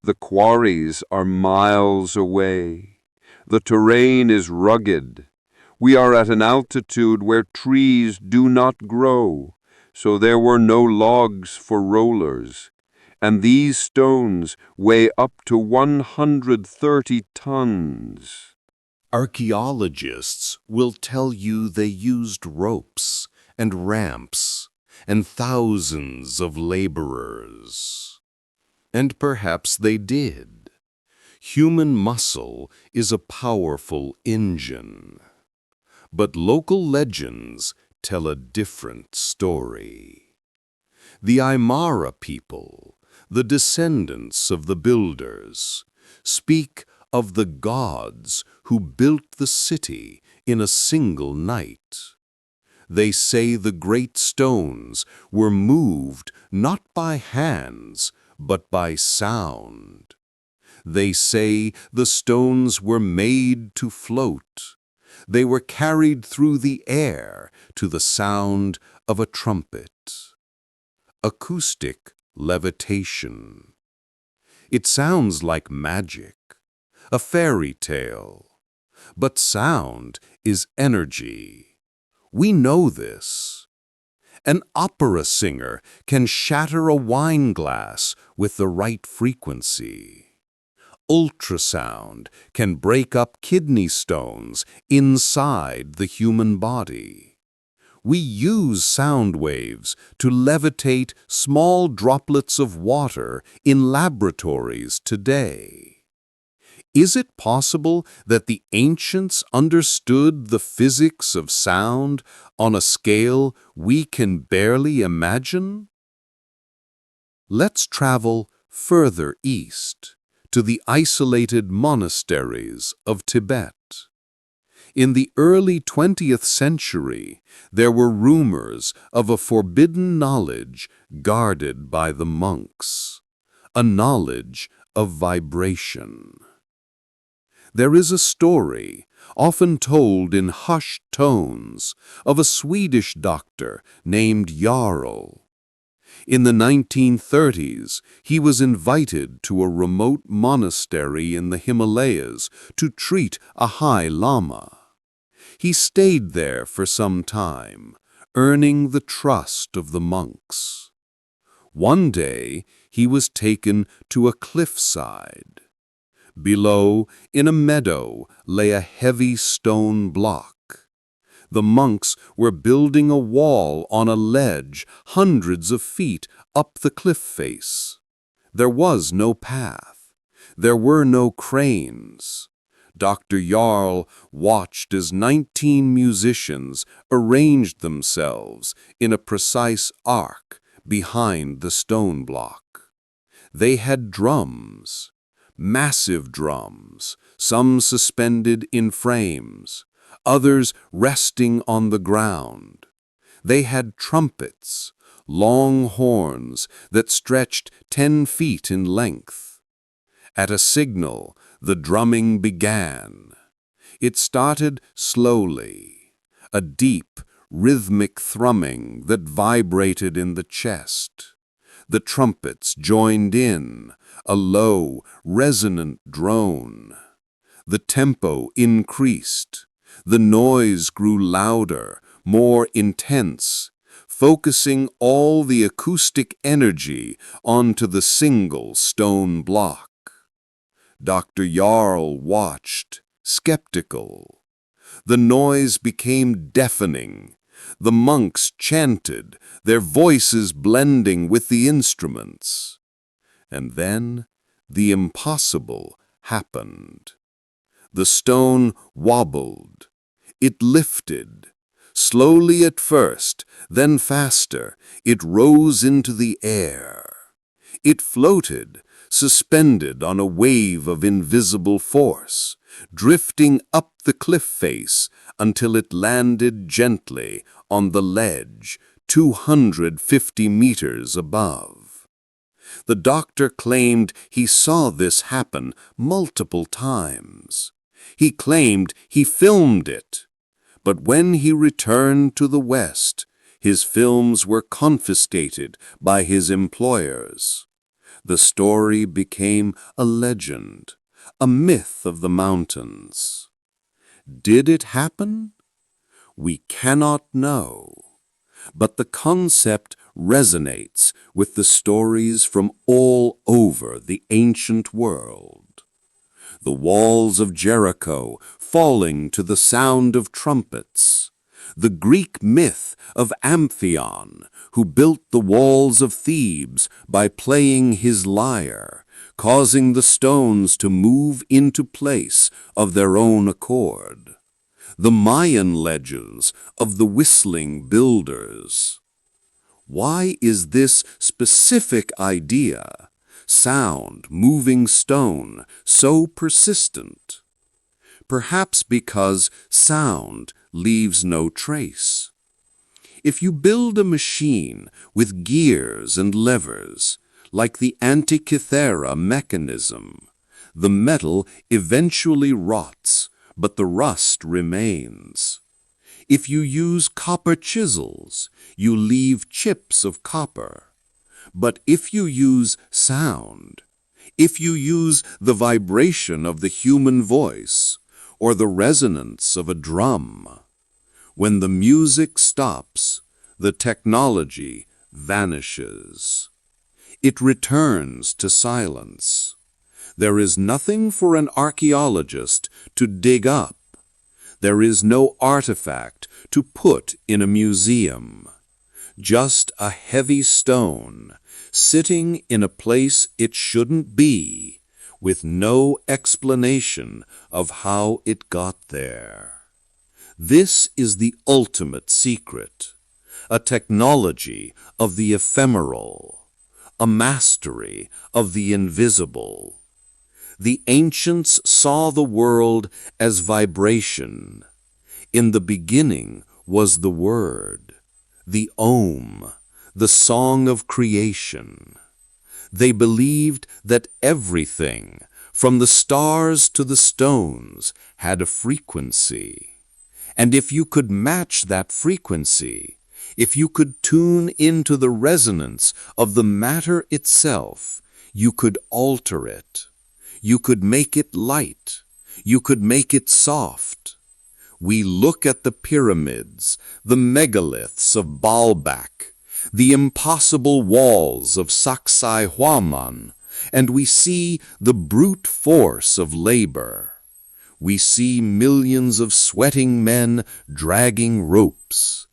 [SPEAKER 4] The quarries are miles away. The terrain is rugged. We are at an altitude where trees do not grow, so there were no logs for rollers. And these stones weigh up to 130 tons.
[SPEAKER 1] Archaeologists will tell you they used ropes and ramps and thousands of laborers. And perhaps they did. Human muscle is a powerful engine. But local legends tell a different story. The Aymara people, the descendants of the builders, speak of the gods who built the city in a single night. They say the great stones were moved not by hands, but by sound. They say the stones were made to float. They were carried through the air to the sound of a trumpet. Acoustic levitation. It sounds like magic, a fairy tale. But sound is energy. We know this. An opera singer can shatter a wine glass with the right frequency. Ultrasound can break up kidney stones inside the human body. We use sound waves to levitate small droplets of water in laboratories today. Is it possible that the ancients understood the physics of sound on a scale we can barely imagine? Let's travel further east, to the isolated monasteries of Tibet. In the early 20th century, there were rumors of a forbidden knowledge guarded by the monks, a knowledge of vibration. There is a story, often told in hushed tones, of a Swedish doctor named Jarl. In the 1930s, he was invited to a remote monastery in the Himalayas to treat a High Lama. He stayed there for some time, earning the trust of the monks. One day, he was taken to a cliffside. Below, in a meadow, lay a heavy stone block. The monks were building a wall on a ledge hundreds of feet up the cliff face. There was no path. There were no cranes. Dr. Jarl watched as 19 musicians arranged themselves in a precise arc behind the stone block. They had drums, massive drums, some suspended in frames, others resting on the ground. They had trumpets, long horns that stretched 10 feet in length. At a signal, the drumming began. It started slowly, a deep, rhythmic thrumming that vibrated in the chest. The trumpets joined in, a low, resonant drone. The tempo increased. The noise grew louder, more intense, focusing all the acoustic energy onto the single stone block. Dr. Jarl watched, skeptical. The noise became deafening. The monks chanted, their voices blending with the instruments. And then the impossible happened. The stone wobbled. It lifted. Slowly at first, then faster, it rose into the air. It floated, suspended on a wave of invisible force, drifting up the cliff face until it landed gently on the ledge 250 meters above. The doctor claimed he saw this happen multiple times. He claimed he filmed it. But when he returned to the West, his films were confiscated by his employers. The story became a legend, a myth of the mountains. Did it happen? We cannot know. But the concept resonates with the stories from all over the ancient world. The walls of Jericho falling to the sound of trumpets. The Greek myth of Amphion, who built the walls of Thebes by playing his lyre, causing the stones to move into place of their own accord. The Mayan legends of the whistling builders. Why is this specific idea, sound, moving stone, so persistent? Perhaps because sound leaves no trace. If you build a machine with gears and levers, like the Antikythera mechanism, the metal eventually rots, but the rust remains. If you use copper chisels, you leave chips of copper. But if you use sound, if you use the vibration of the human voice, or the resonance of a drum, when the music stops, the technology vanishes. It returns to silence. There is nothing for an archaeologist to dig up. There is no artifact to put in a museum. Just a heavy stone, sitting in a place it shouldn't be, with no explanation of how it got there. This is the ultimate secret, a technology of the ephemeral, a mastery of the invisible. The ancients saw the world as vibration. In the beginning was the Word, the Om, the song of creation. They believed that everything, from the stars to the stones, had a frequency. And if you could match that frequency, if you could tune into the resonance of the matter itself, you could alter it. You could make it light. You could make it soft. We look at the pyramids, the megaliths of Baalbek, the impossible walls of Sacsayhuaman, and we see the brute force of labor. We see millions of sweating men dragging ropes.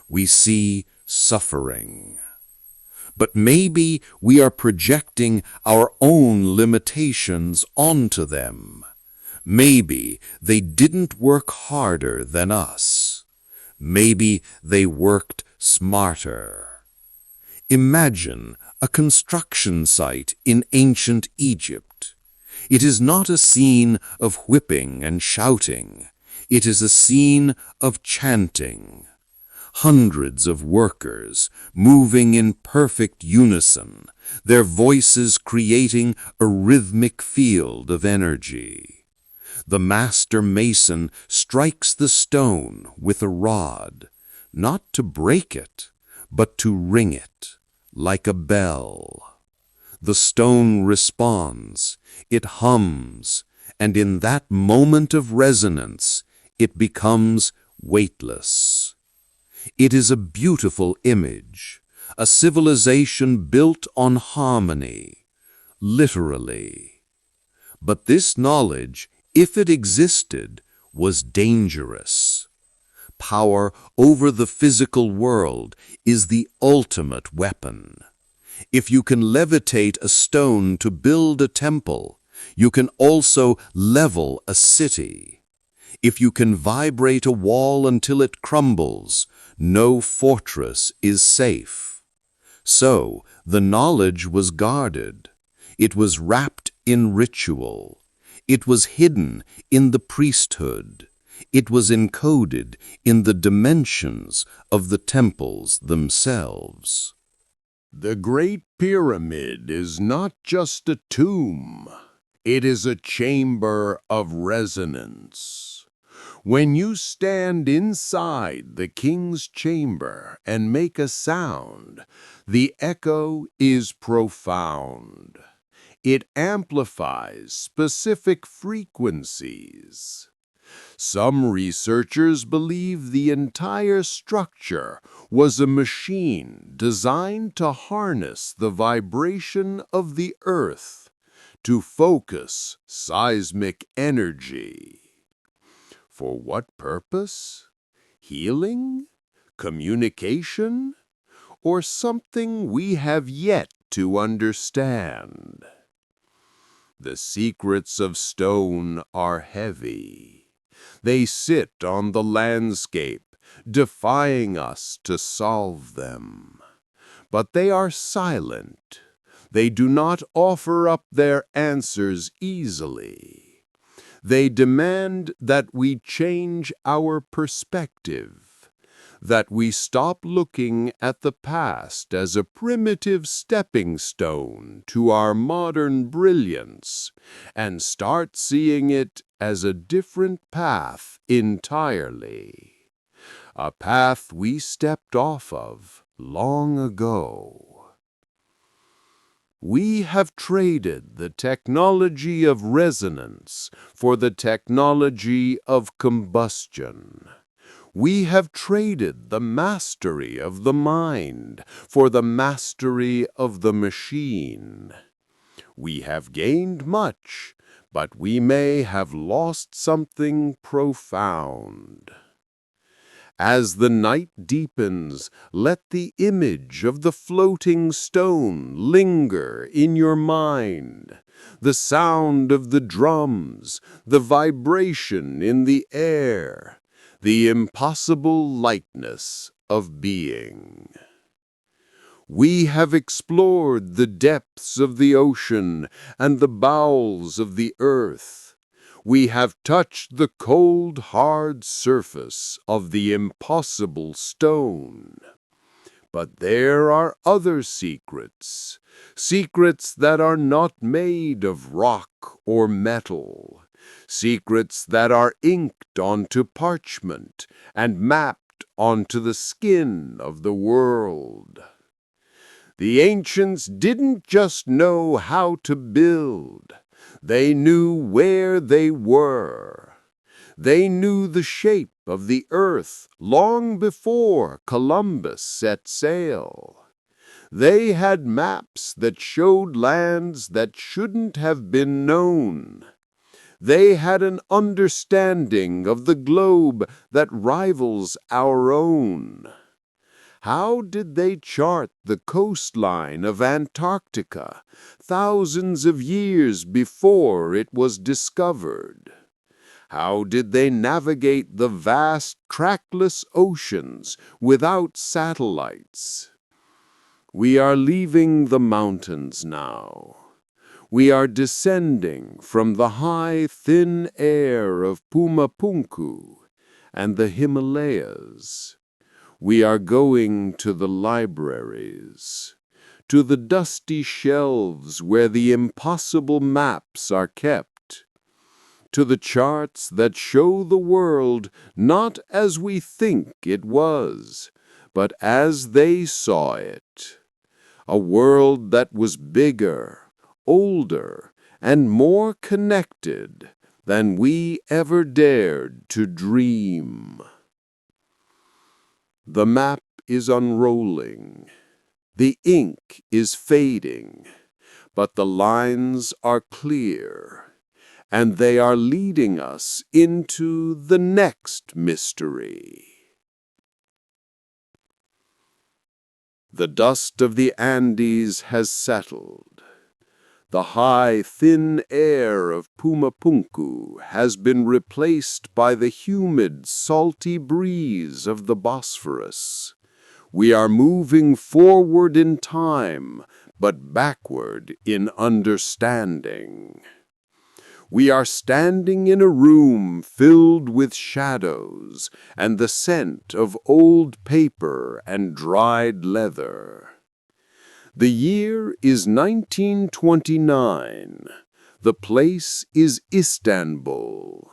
[SPEAKER 1] We see suffering. But maybe we are projecting our own limitations onto them. Maybe they didn't work harder than us. Maybe they worked smarter. Imagine a construction site in ancient Egypt. It is not a scene of whipping and shouting. It is a scene of chanting. Hundreds of workers moving in perfect unison, their voices creating a rhythmic field of energy. The master mason strikes the stone with a rod, not to break it, but to ring it, like a bell. The stone responds, it hums, and in that moment of resonance, it becomes weightless. It is a beautiful image, a civilization built on harmony, literally. But this knowledge, if it existed, was dangerous. Power over the physical world is the ultimate weapon. If you can levitate a stone to build a temple, you can also level a city. If you can vibrate a wall until it crumbles, no fortress is safe. So the knowledge was guarded. It was wrapped in ritual. It was hidden in the priesthood. It was encoded in the dimensions of the temples themselves.
[SPEAKER 3] The Great Pyramid is not just a tomb. It is a chamber of resonance.
[SPEAKER 1] When you stand inside the king's chamber and make a sound, the echo is profound. It amplifies specific frequencies. Some researchers believe the entire structure was a machine designed to harness the vibration of the earth to focus seismic energy. For what purpose? Healing? Communication? Or something we have yet to understand? The secrets of stone are heavy. They sit on the landscape, defying us to solve them. But they are silent. They do not offer up their answers easily. They demand that we change our perspective, that we stop looking at the past as a primitive stepping stone to our modern brilliance and start seeing it as a different path entirely. A path we stepped off of long ago. We have traded the technology of resonance for the technology of combustion. We have traded the mastery of the mind for the mastery of the machine. We have gained much, but we may have lost something profound. As the night deepens, let the image of the floating stone linger in your mind. The sound of the drums, the vibration in the air, the impossible lightness of being. We have explored the depths of the ocean and the bowels of the earth. We have touched the cold, hard surface of the impossible stone. But there are other secrets, secrets that are not made of rock or metal, secrets that are inked onto parchment and mapped onto the skin of the world. The ancients didn't just know how to build. They knew where they were. They knew the shape of the earth long before Columbus set sail. They had maps that showed lands that shouldn't have been known. They had an understanding of the globe that rivals our own. How did they chart the coastline of Antarctica thousands of years before it was discovered? How did they navigate the vast, trackless oceans without satellites? We are leaving the mountains now. We are descending from the high, thin air of Pumapunku and the Himalayas. We are going to the libraries, to the dusty shelves where the impossible maps are kept, to the charts that show the world not as we think it was, but as they saw it. A world that was bigger, older, and more connected than we ever dared to dream. The map is unrolling. The ink is fading, but the lines are clear, and they are leading us into the next mystery. The dust of the Andes has settled. The high, thin air of Pumapunku has been replaced by the humid, salty breeze of the Bosphorus. We are moving forward in time, but backward in understanding. We are standing in a room filled with shadows and the scent of old paper and dried leather. The year is 1929. The place is Istanbul.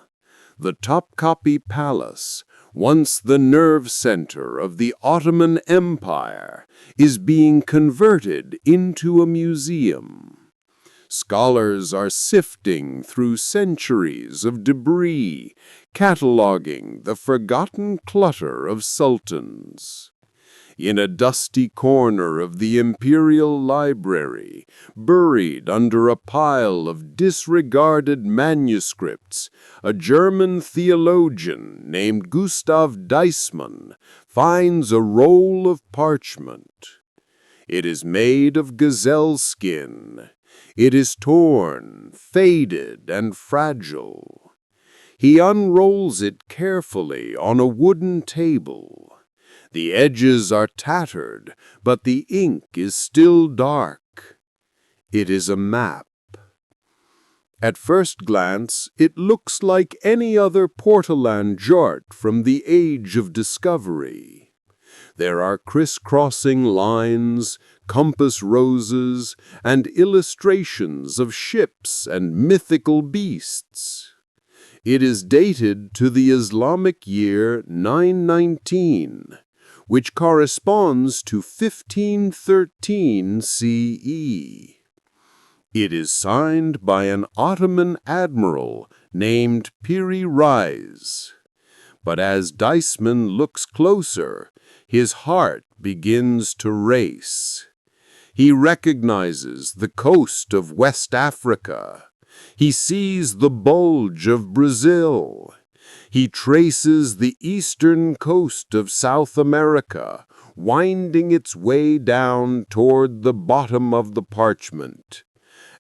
[SPEAKER 3] The Topkapi Palace, once the nerve center of the Ottoman Empire, is being converted into a museum. Scholars are sifting through centuries of debris, cataloging the forgotten clutter of sultans. In a dusty corner of the Imperial Library, buried under a pile of disregarded manuscripts, a German theologian named Gustav Deissmann finds a roll of parchment. It is made of gazelle skin. It is torn, faded, and fragile. He unrolls it carefully on a wooden table. The edges are tattered, but the ink is still dark. It is a map. At first glance, it looks like any other portolan jort from the Age of Discovery. There are crisscrossing lines, compass roses, and illustrations of ships and mythical beasts. It is dated to the Islamic year 919, which corresponds to 1513 CE. It is signed by an Ottoman admiral named Piri Reis. But as Deissmann looks closer, his heart begins to race. He recognizes the coast of West Africa. He sees the bulge of Brazil. He traces the eastern coast of South America, winding its way down toward the bottom of the parchment.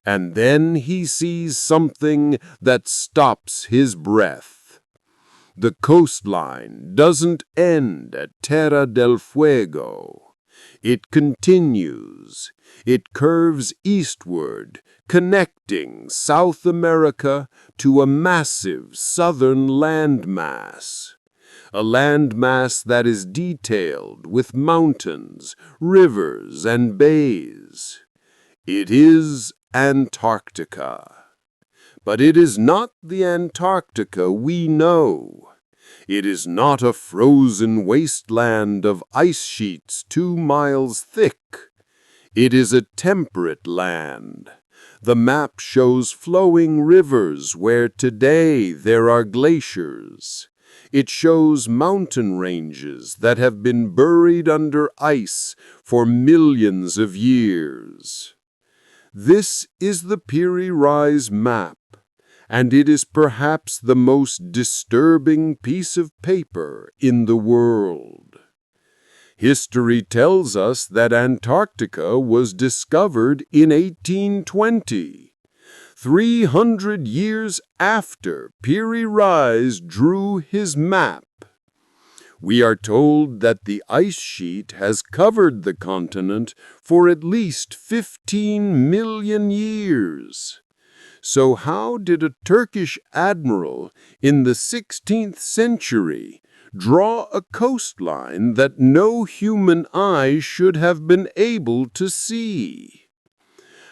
[SPEAKER 3] And then he sees something that stops his breath. The coastline doesn't end at Terra del Fuego. It continues. It curves eastward, connecting South America to a massive southern landmass. A landmass that is detailed with mountains, rivers, and bays. It is Antarctica. But it is not the Antarctica we know. It is not a frozen wasteland of ice sheets 2 miles thick. It is a temperate land. The map shows flowing rivers where today there are glaciers. It shows mountain ranges that have been buried under ice for millions of years. This is the Piri Reis map, and it is perhaps the most disturbing piece of paper in the world. History tells us that Antarctica was discovered in 1820, 300 years after Piri Reis drew his map. We are told that the ice sheet has covered the continent for at least 15 million years. So how did a Turkish admiral in the 16th century draw a coastline that no human eye should have been able to see?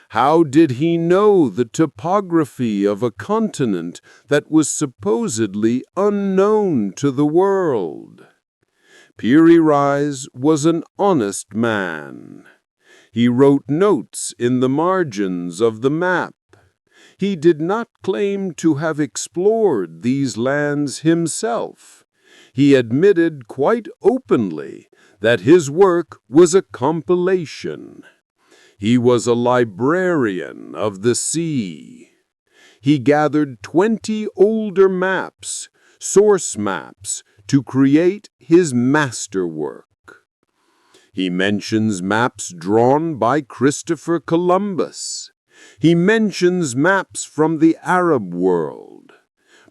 [SPEAKER 3] How did he know the topography of a continent that was supposedly unknown to the world? Piri Reis was an honest man. He wrote notes in the margins of the map. He did not claim to have explored these lands himself. He admitted quite openly that his work was a compilation. He was a librarian of the sea. He gathered 20 older maps, source maps, to create his masterwork. He mentions maps drawn by Christopher Columbus. He mentions maps from the Arab world.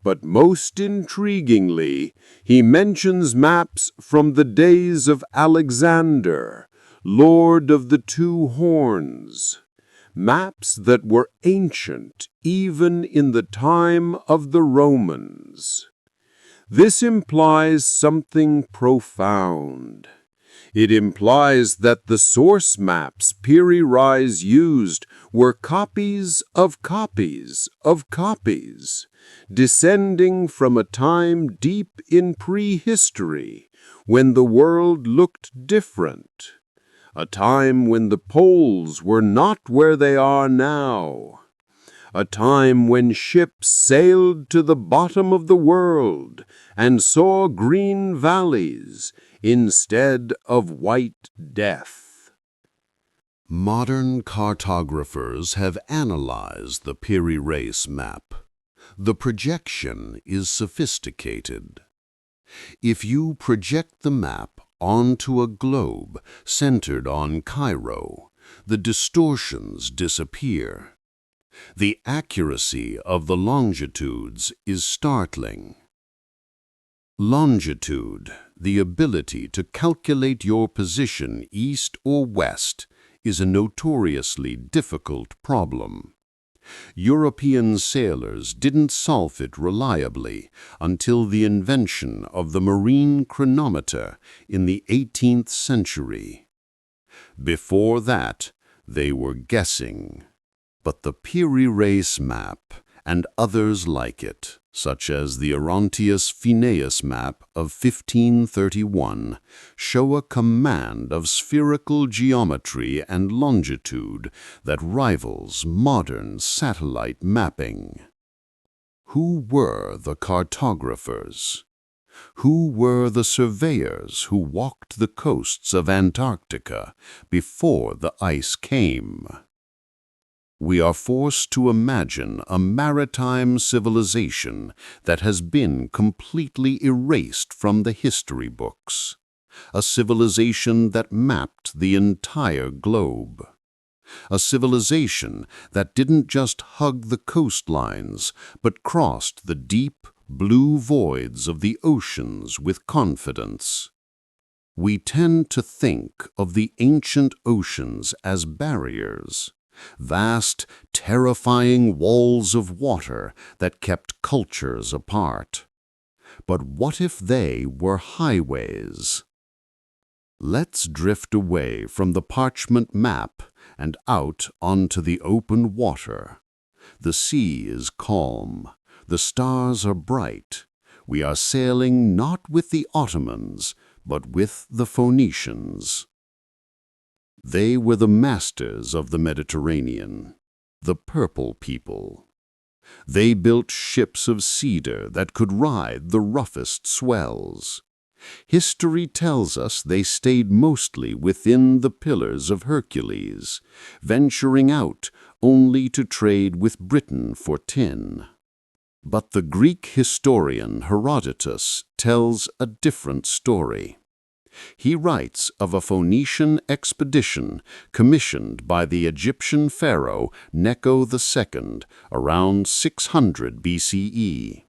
[SPEAKER 3] But most intriguingly, he mentions maps from the days of Alexander, Lord of the Two Horns. Maps that were ancient even in the time of the Romans. This implies something profound.
[SPEAKER 4] It implies that the source maps Piri Reis used were copies of copies of copies, descending from a time deep in prehistory, when the world looked different, a time when the poles were not where they are now, a time when ships sailed to the bottom of the world and saw green valleys instead of white death.
[SPEAKER 2] Modern cartographers have analyzed the Piri Reis map. The projection is sophisticated. If you project the map onto a globe centered on Cairo, the distortions disappear. The accuracy of the longitudes is startling. Longitude, the ability to calculate your position east or west, is a notoriously difficult problem. European sailors didn't solve it reliably until the invention of the marine chronometer in the 18th century. Before that, they were guessing. But the Piri Reis map and others like it, such as the Orontius Phineus map of 1531, show a command of spherical geometry and longitude that rivals modern satellite mapping. Who were the cartographers? Who were the surveyors who walked the coasts of Antarctica before the ice came? We are forced to imagine a maritime civilization that has been completely erased from the history books, a civilization that mapped the entire globe, a civilization that didn't just hug the coastlines but crossed the deep, blue voids of the oceans with confidence. We tend to think of the ancient oceans as barriers, vast, terrifying walls of water that kept cultures apart. But what if they were highways? Let's drift away from the parchment map and out onto the open water. The sea is calm. The stars are bright. We are sailing not with the Ottomans, but with the Phoenicians. They were the masters of the Mediterranean, the Purple people. They built ships of cedar that could ride the roughest swells. History tells us they stayed mostly within the Pillars of Hercules, venturing out only to trade with Britain for tin. But the Greek historian Herodotus tells a different story. He writes of a Phoenician expedition commissioned by the Egyptian pharaoh Necho II around 600 BCE.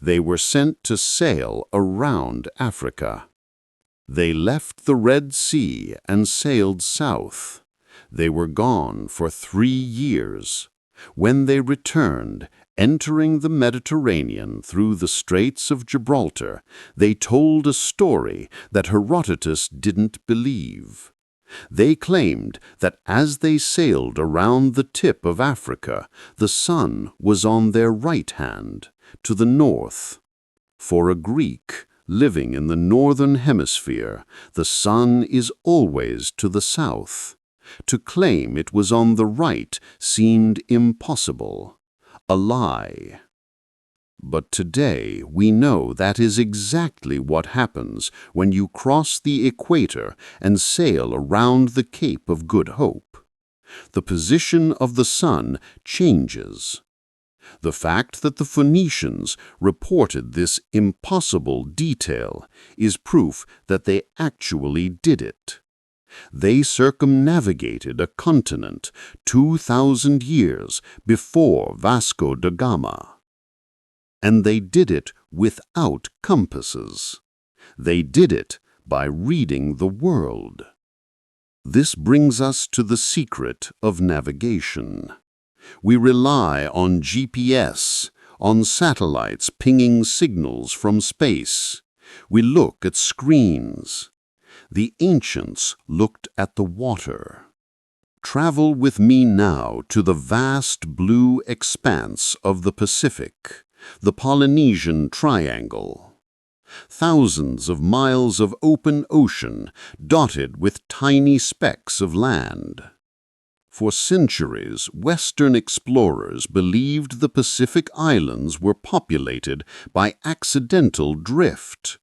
[SPEAKER 2] They were sent to sail around Africa. They left the Red Sea and sailed south. They were gone for 3 years. When they returned, entering the Mediterranean through the Straits of Gibraltar, they told a story that Herodotus didn't believe. They claimed that as they sailed around the tip of Africa, the sun was on their right hand, to the north. For a Greek living in the northern hemisphere, the sun is always to the south. To claim it was on the right seemed impossible, a lie. But today we know that is exactly what happens when you cross the equator and sail around the Cape of Good Hope. The position of the sun changes. The fact that the Phoenicians reported this impossible detail is proof that they actually did it. They circumnavigated a continent 2,000 years before Vasco da Gama. And they did it without compasses. They did it by reading the world. This brings us to the secret of navigation. We rely on GPS, on satellites pinging signals from space. We look at screens. The ancients looked at the water. Travel with me now to the vast blue expanse of the Pacific, the Polynesian Triangle. Thousands of miles of open ocean dotted with tiny specks of land. For centuries, Western explorers believed the Pacific Islands were populated by accidental drift,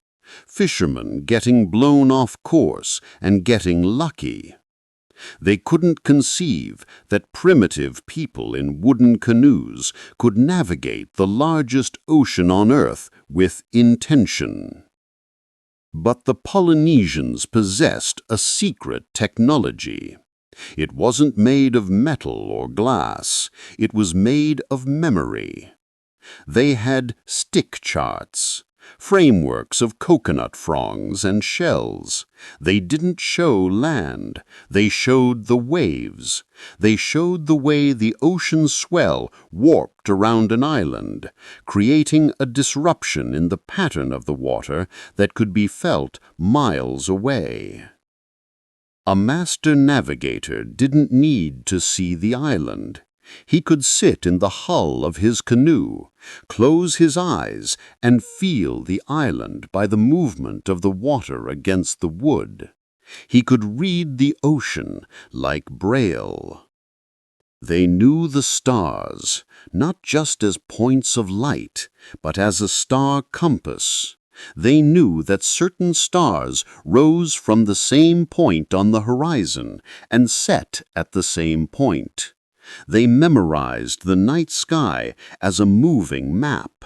[SPEAKER 2] fishermen getting blown off course and getting lucky. They couldn't conceive that primitive people in wooden canoes could navigate the largest ocean on Earth with intention. But the Polynesians possessed a secret technology. It wasn't made of metal or glass. It was made of memory. They had stick charts, frameworks of coconut fronds and shells. They didn't show land. They showed the waves. They showed the way the ocean swell warped around an island, creating a disruption in the pattern of the water that could be felt miles away. A master navigator didn't need to see the island. He could sit in the hull of his canoe, close his eyes, and feel the island by the movement of the water against the wood. He could read the ocean like Braille. They knew the stars, not just as points of light, but as a star compass. They knew that certain stars rose from the same point on the horizon and set at the same point. They memorized the night sky as a moving map.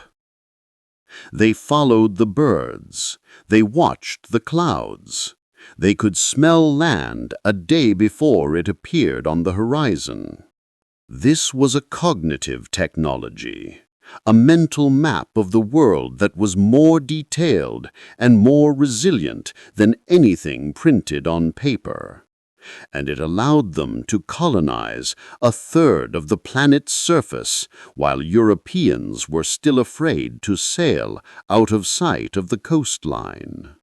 [SPEAKER 2] They followed the birds. They watched the clouds. They could smell land a day before it appeared on the horizon. This was a cognitive technology, a mental map of the world that was more detailed and more resilient than anything printed on paper. And it allowed them to colonize a third of the planet's surface while Europeans were still afraid to sail out of sight of the coastline.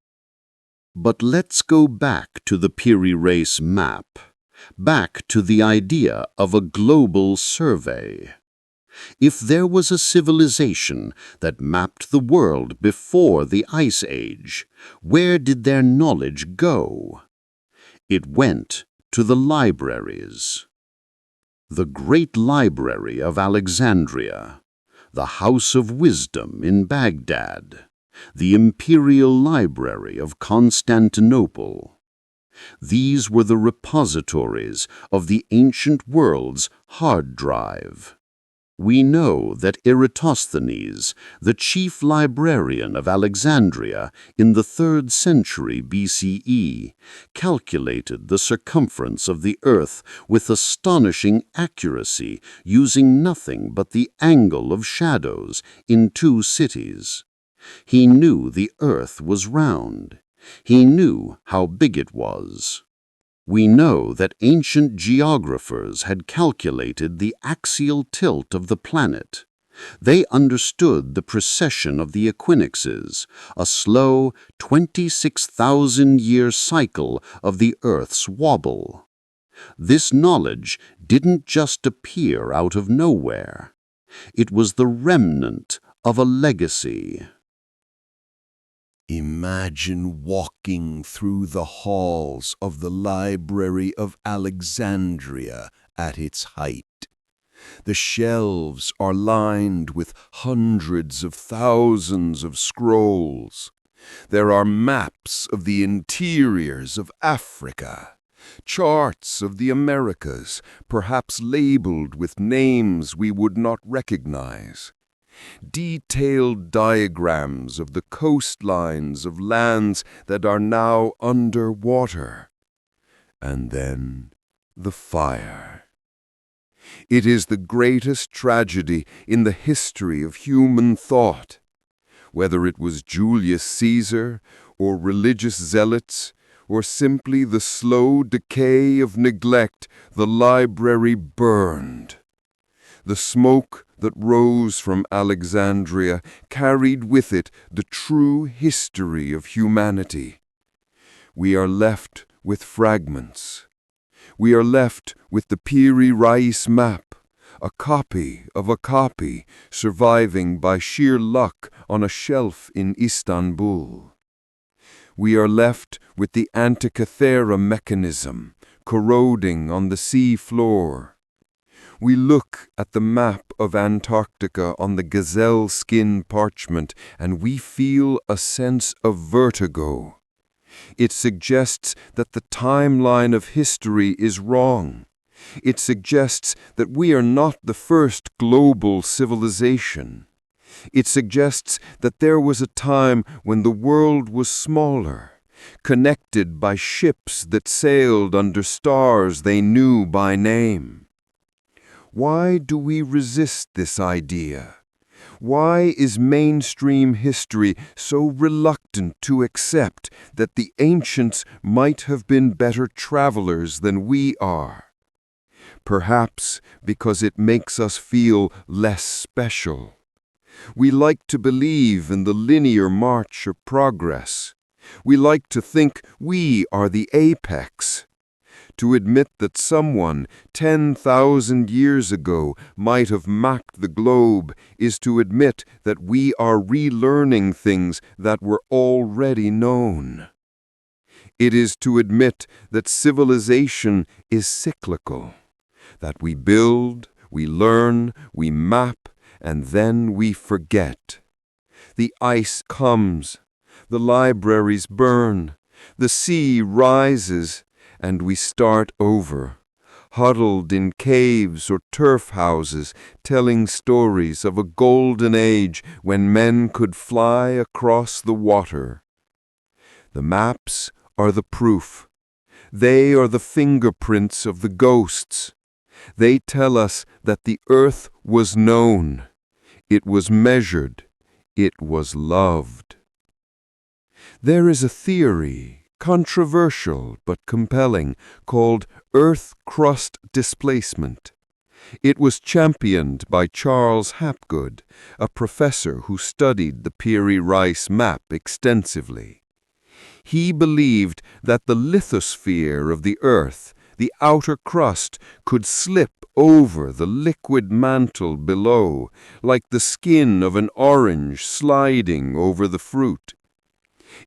[SPEAKER 2] But let's go back to the Piri Reis map, back to the idea of a global survey. If there was a civilization that mapped the world before the Ice Age, where did their knowledge go? It went to the libraries. The Great Library of Alexandria, the House of Wisdom in Baghdad, the Imperial Library of Constantinople. These were the repositories of the ancient world's hard drive. We know that Eratosthenes, the chief librarian of Alexandria in the 3rd century BCE, calculated the circumference of the earth with astonishing accuracy using nothing but the angle of shadows in 2 cities. He knew the earth was round. He knew how big it was. We know that ancient geographers had calculated the axial tilt of the planet. They understood the precession of the equinoxes, a slow 26,000-year cycle of the Earth's wobble. This knowledge didn't just appear out of nowhere. It was the remnant of a legacy.
[SPEAKER 1] Imagine walking through the halls of the Library of Alexandria at its height. The shelves are lined with hundreds of thousands of scrolls. There are maps of the interiors of Africa, charts of the Americas, perhaps labeled with names we would not recognize. Detailed diagrams of the coastlines of lands that are now under water. And then the fire. It is the greatest tragedy in the history of human thought. Whether it was Julius Caesar, or religious zealots, or simply the slow decay of neglect, the library burned. The smoke that rose from Alexandria carried with it the true history of humanity.
[SPEAKER 4] we are left with fragments. We are left with the Piri Reis map, a copy of a copy surviving by sheer luck on a shelf in Istanbul. We are left with the Antikythera mechanism corroding on the sea floor. We look at the map of Antarctica on the gazelle skin parchment and we feel a sense of vertigo. It suggests that the timeline of history is wrong. It suggests that we are not the first global civilization. It suggests that there was a time when the world was smaller, connected by ships that sailed under stars they knew by name. Why do we resist this idea? Why is mainstream history so reluctant to accept that the ancients might have been better travelers than we are? Perhaps because it makes us feel less special. We like to believe in the linear march of progress. We like to think we are the apex. To admit that someone 10,000 years ago might have mapped the globe is to admit that we are relearning things that were already known. It is to admit that civilization is cyclical, that we build, we learn, we map, and then we forget. The ice comes, the libraries burn, the sea rises, and we start over, huddled in caves or turf houses, telling stories of a golden age when men could fly across the water. The maps are the proof. They are the fingerprints of the ghosts. They tell us that the earth was known. It was measured. It was loved. There is a theory, controversial but compelling, called Earth crust displacement. It was championed by Charles Hapgood, a professor who studied the Piri Reis map extensively. He believed that the lithosphere of the Earth, the outer crust, could slip over the liquid mantle below, like the skin of an orange sliding over the fruit.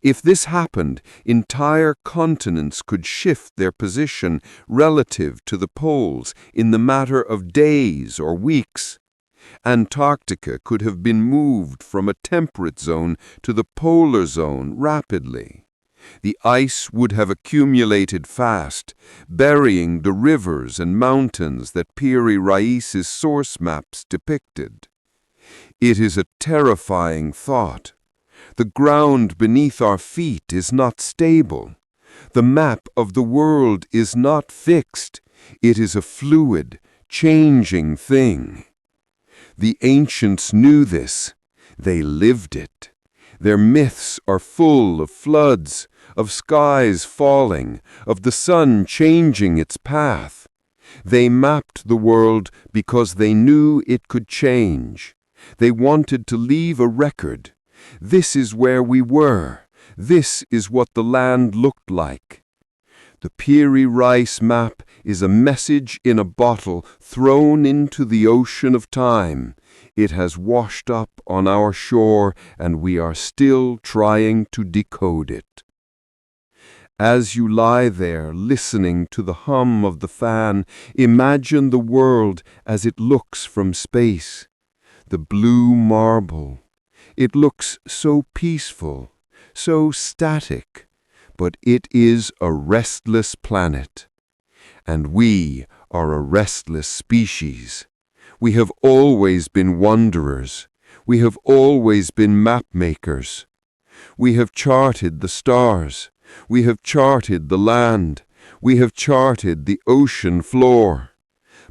[SPEAKER 4] If this happened, entire continents could shift their position relative to the poles in the matter of days or weeks. Antarctica could have been moved from a temperate zone to the polar zone rapidly. The ice would have accumulated fast, burying the rivers and mountains that Piri Reis's source maps depicted. It is a terrifying thought. The ground beneath our feet is not stable. The map of the world is not fixed. It is a fluid, changing thing. The ancients knew this. They lived it. Their myths are full of floods, of skies falling, of the sun changing its path. They mapped the world because they knew it could change. They wanted to leave a record. This is where we were. This is what the land looked like. The Piri Reis map is a message in a bottle thrown into the ocean of time. It has washed up on our shore, and we are still trying to decode it. As you lie there listening to the hum of the fan, imagine the world as it looks from space. The blue marble. It looks so peaceful, so static, but it is a restless planet. And we are a restless species. We have always been wanderers. We have always been map makers. We have charted the stars. We have charted the land. We have charted the ocean floor.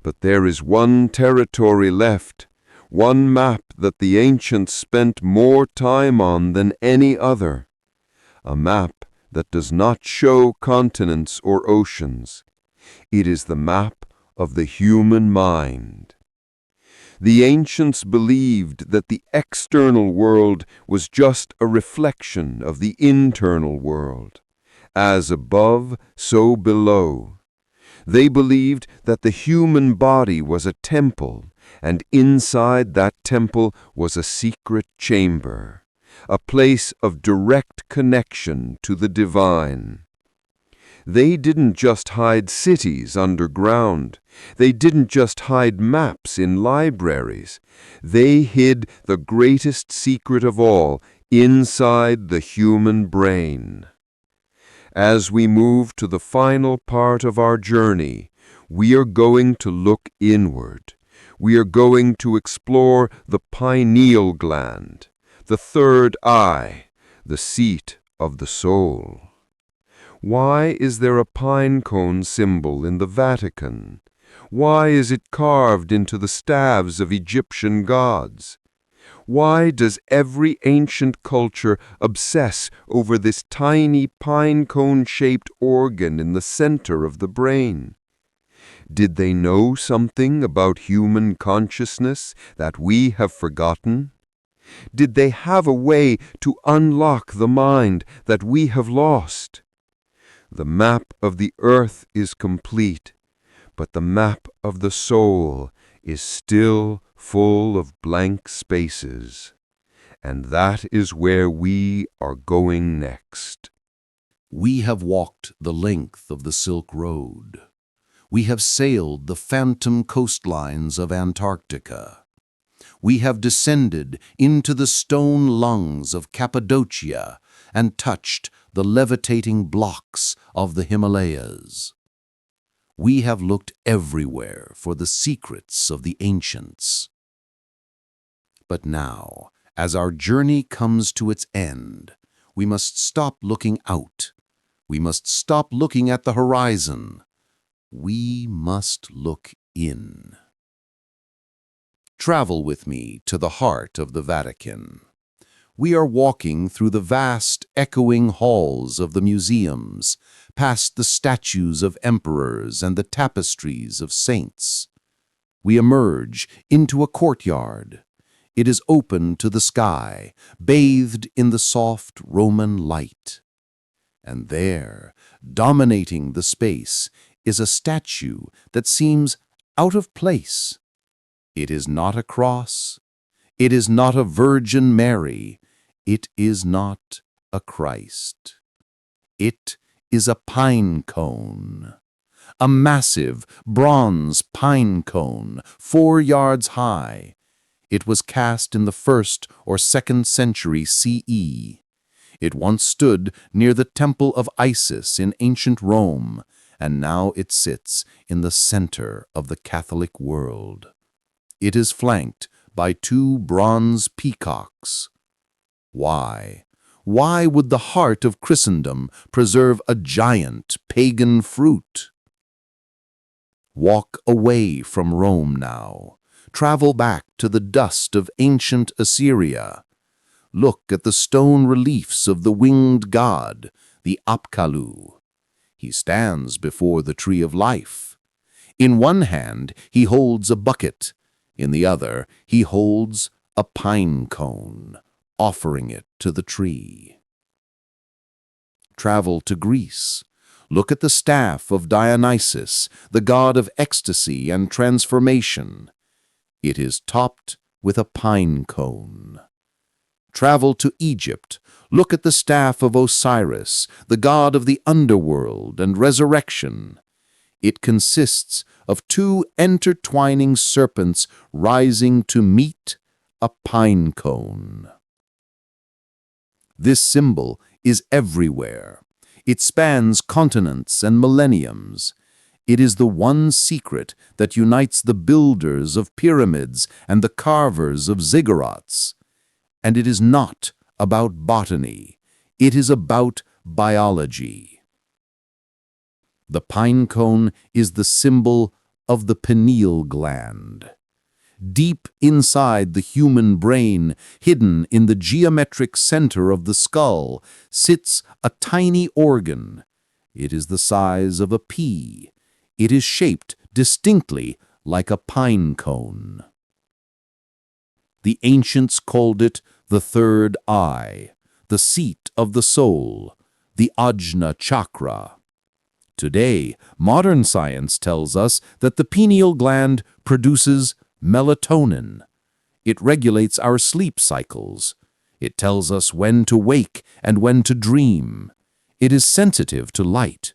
[SPEAKER 4] But there is one territory left, one map that the ancients spent more time on than any other. A map that does not show continents or oceans. It is the map of the human mind. The ancients believed that the external world was just a reflection of the internal world. As above, so below. They believed that the human body was a temple, and inside that temple was a secret chamber, a place of direct connection to the divine. They didn't just hide cities underground. They didn't just hide maps in libraries. They hid the greatest secret of all inside the human brain. As we move to the final part of our journey, we are going to look inward. We are going to explore the pineal gland, the third eye, the seat of the soul. Why is there a pine cone symbol in the Vatican? Why is it carved into the staves of Egyptian gods? Why does every ancient culture obsess over this tiny pine cone-shaped organ in the center of the brain? Did they know something about human consciousness that we have forgotten? Did they have a way to unlock the mind that we have lost? The map of the earth is complete, but the map of the soul is still full of blank spaces. And that is where we are going next.
[SPEAKER 1] We have walked the length of the Silk Road. We have sailed the phantom coastlines of Antarctica. We have descended into the stone lungs of Cappadocia and touched the levitating blocks of the Himalayas. We have looked everywhere for the secrets of the ancients. But now, as our journey comes to its end, we must stop looking out. We must stop looking at the horizon. We must look in. Travel with me to the heart of the Vatican. We are walking through the vast, echoing halls of the museums, past the statues of emperors and the tapestries of saints. We emerge into a courtyard. It is open to the sky, bathed in the soft Roman light. And there, dominating the space, is a statue that seems out of place. It is not a cross. It is not a Virgin Mary. It is not a Christ. It is a pine cone. A massive bronze pine cone, 4 yards high. It was cast in the 1st or 2nd century CE. It once stood near the Temple of Isis in ancient Rome, and now it sits in the center of the Catholic world. It is flanked by 2 bronze peacocks. Why? Why would the heart of Christendom preserve a giant pagan fruit? Walk away from Rome now. Travel back to the dust of ancient Assyria. Look at the stone reliefs of the winged god, the Apkallu. He stands before the tree of life. In one hand, he holds a bucket. In the other, he holds a pine cone, offering it to the tree. Travel to Greece. Look at the staff of Dionysus, the god of ecstasy and transformation. It is topped with a pine cone. Travel to Egypt. Look at the staff of Osiris, the god of the underworld and resurrection. It consists of 2 intertwining serpents rising to meet a pine cone. This symbol is everywhere. It spans continents and millenniums. It is the one secret that unites the builders of pyramids and the carvers of ziggurats. And it is not about botany. It is about biology. The pine cone is the symbol of the pineal gland. Deep inside the human brain, hidden in the geometric center of the skull, sits a tiny organ. It is the size of a pea. It is shaped distinctly like a pine cone. The ancients called it the third eye, the seat of the soul, the Ajna chakra. Today, modern science tells us that the pineal gland produces melatonin. It regulates our sleep cycles. It tells us when to wake and when to dream. It is sensitive to light.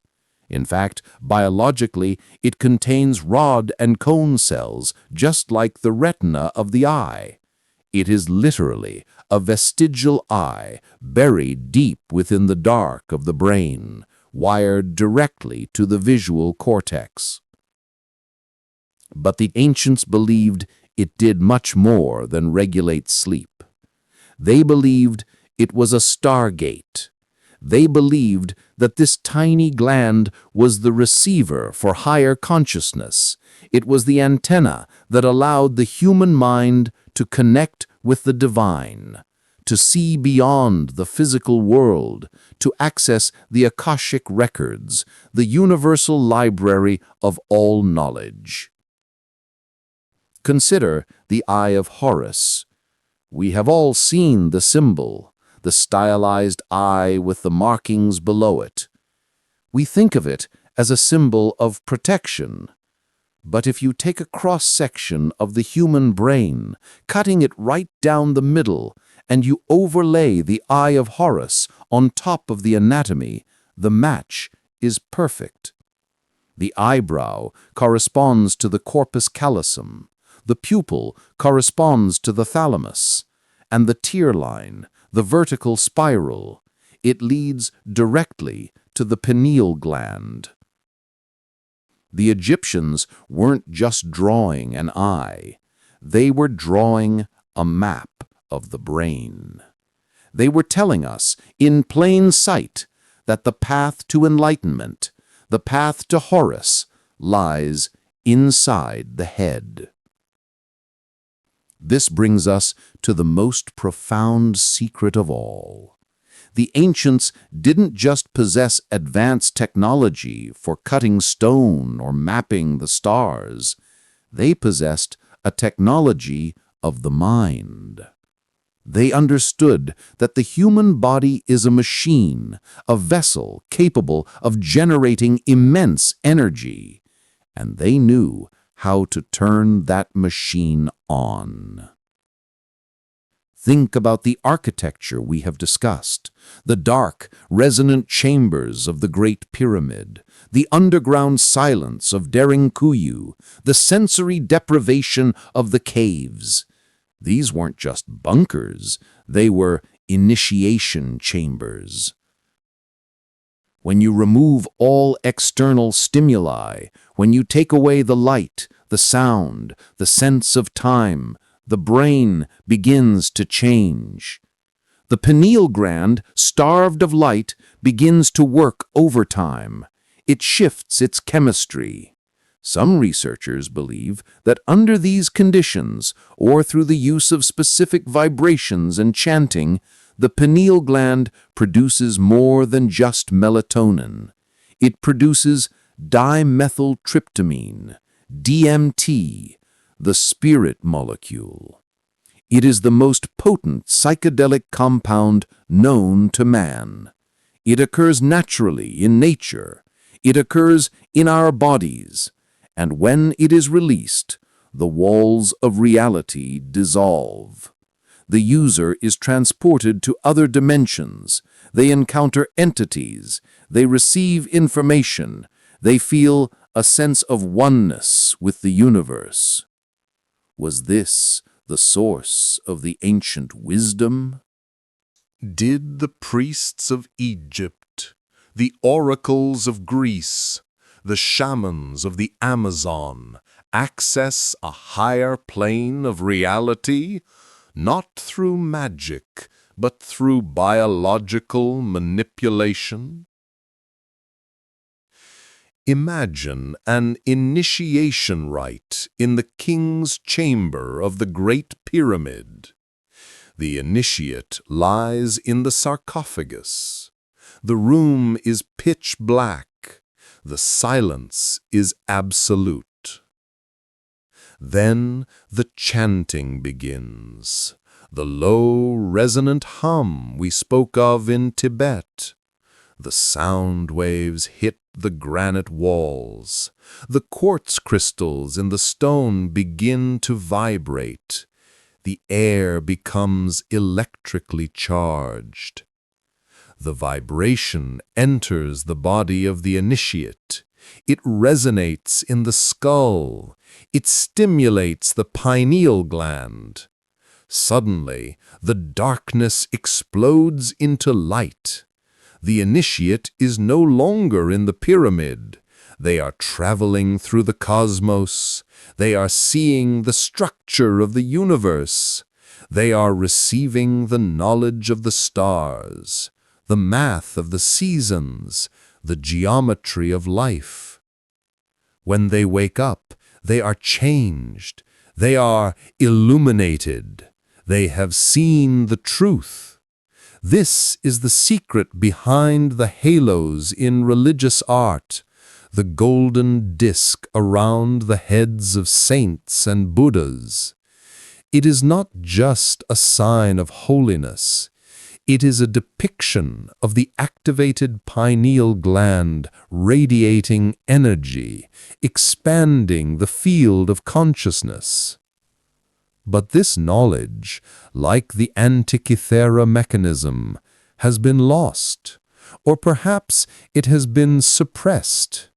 [SPEAKER 1] In fact, biologically, it contains rod and cone cells, just like the retina of the eye. It is literally a vestigial eye buried deep within the dark of the brain, wired directly to the visual cortex. But the ancients believed it did much more than regulate sleep. They believed it was a stargate. They believed that this tiny gland was the receiver for higher consciousness. It was the antenna that allowed the human mind to connect with the divine, to see beyond the physical world, to access the Akashic records, the universal library of all knowledge. Consider the Eye of Horus. We have all seen the symbol, the stylized eye with the markings below it. We think of it as a symbol of protection. But if you take a cross-section of the human brain, cutting it right down the middle, and you overlay the Eye of Horus on top of the anatomy, the match is perfect. The eyebrow corresponds to the corpus callosum, the pupil corresponds to the thalamus, and the tear line, the vertical spiral, it leads directly to the pineal gland. The Egyptians weren't just drawing an eye, they were drawing a map of the brain. They were telling us, in plain sight, that the path to enlightenment, the path to Horus, lies inside the head. This brings us to the most profound secret of all. The ancients didn't just possess advanced technology for cutting stone or mapping the stars. They possessed a technology of the mind. They understood that the human body is a machine, a vessel capable of generating immense energy, and they knew how to turn that machine on. Think about the architecture we have discussed, the dark, resonant chambers of the Great Pyramid, the underground silence of Derinkuyu, the sensory deprivation of the caves. These weren't just bunkers, they were initiation chambers. When you remove all external stimuli, when you take away the light, the sound, the sense of time, the brain begins to change. The pineal gland, starved of light, begins to work overtime. It shifts its chemistry. Some researchers believe that under these conditions, or through the use of specific vibrations and chanting, the pineal gland produces more than just melatonin. It produces dimethyltryptamine, DMT, the spirit molecule. It is the most potent psychedelic compound known to man. It occurs naturally in nature. It occurs in our bodies. And when it is released, the walls of reality dissolve. The user is transported to other dimensions. They encounter entities. They receive information. They feel a sense of oneness with the universe. Was this the source of the ancient wisdom?
[SPEAKER 3] Did the priests of Egypt, the oracles of Greece, the shamans of the Amazon access a higher plane of reality? Not through magic, but through biological manipulation? Imagine an initiation rite in the king's chamber of the Great Pyramid. The initiate lies in the sarcophagus. The room is pitch black. The silence is absolute. Then the chanting begins, the low, resonant hum we spoke of in Tibet.
[SPEAKER 1] The sound waves hit the granite walls. The quartz crystals in the stone begin to vibrate. The air becomes electrically charged. The vibration enters the body of the initiate. It resonates in the skull. It stimulates the pineal gland. Suddenly, the darkness explodes into light. The initiate is no longer in the pyramid. They are traveling through the cosmos. They are seeing the structure of the universe. They are receiving the knowledge of the stars, the math of the seasons, the geometry of life. When they wake up, they are changed. They are illuminated. They have seen the truth. This is the secret behind the halos in religious art, the golden disk around the heads of saints and Buddhas. It is not just a sign of holiness. It is a depiction of the activated pineal gland radiating energy, expanding the field of consciousness. But this knowledge, like the Antikythera mechanism, has been lost, or perhaps it has been suppressed.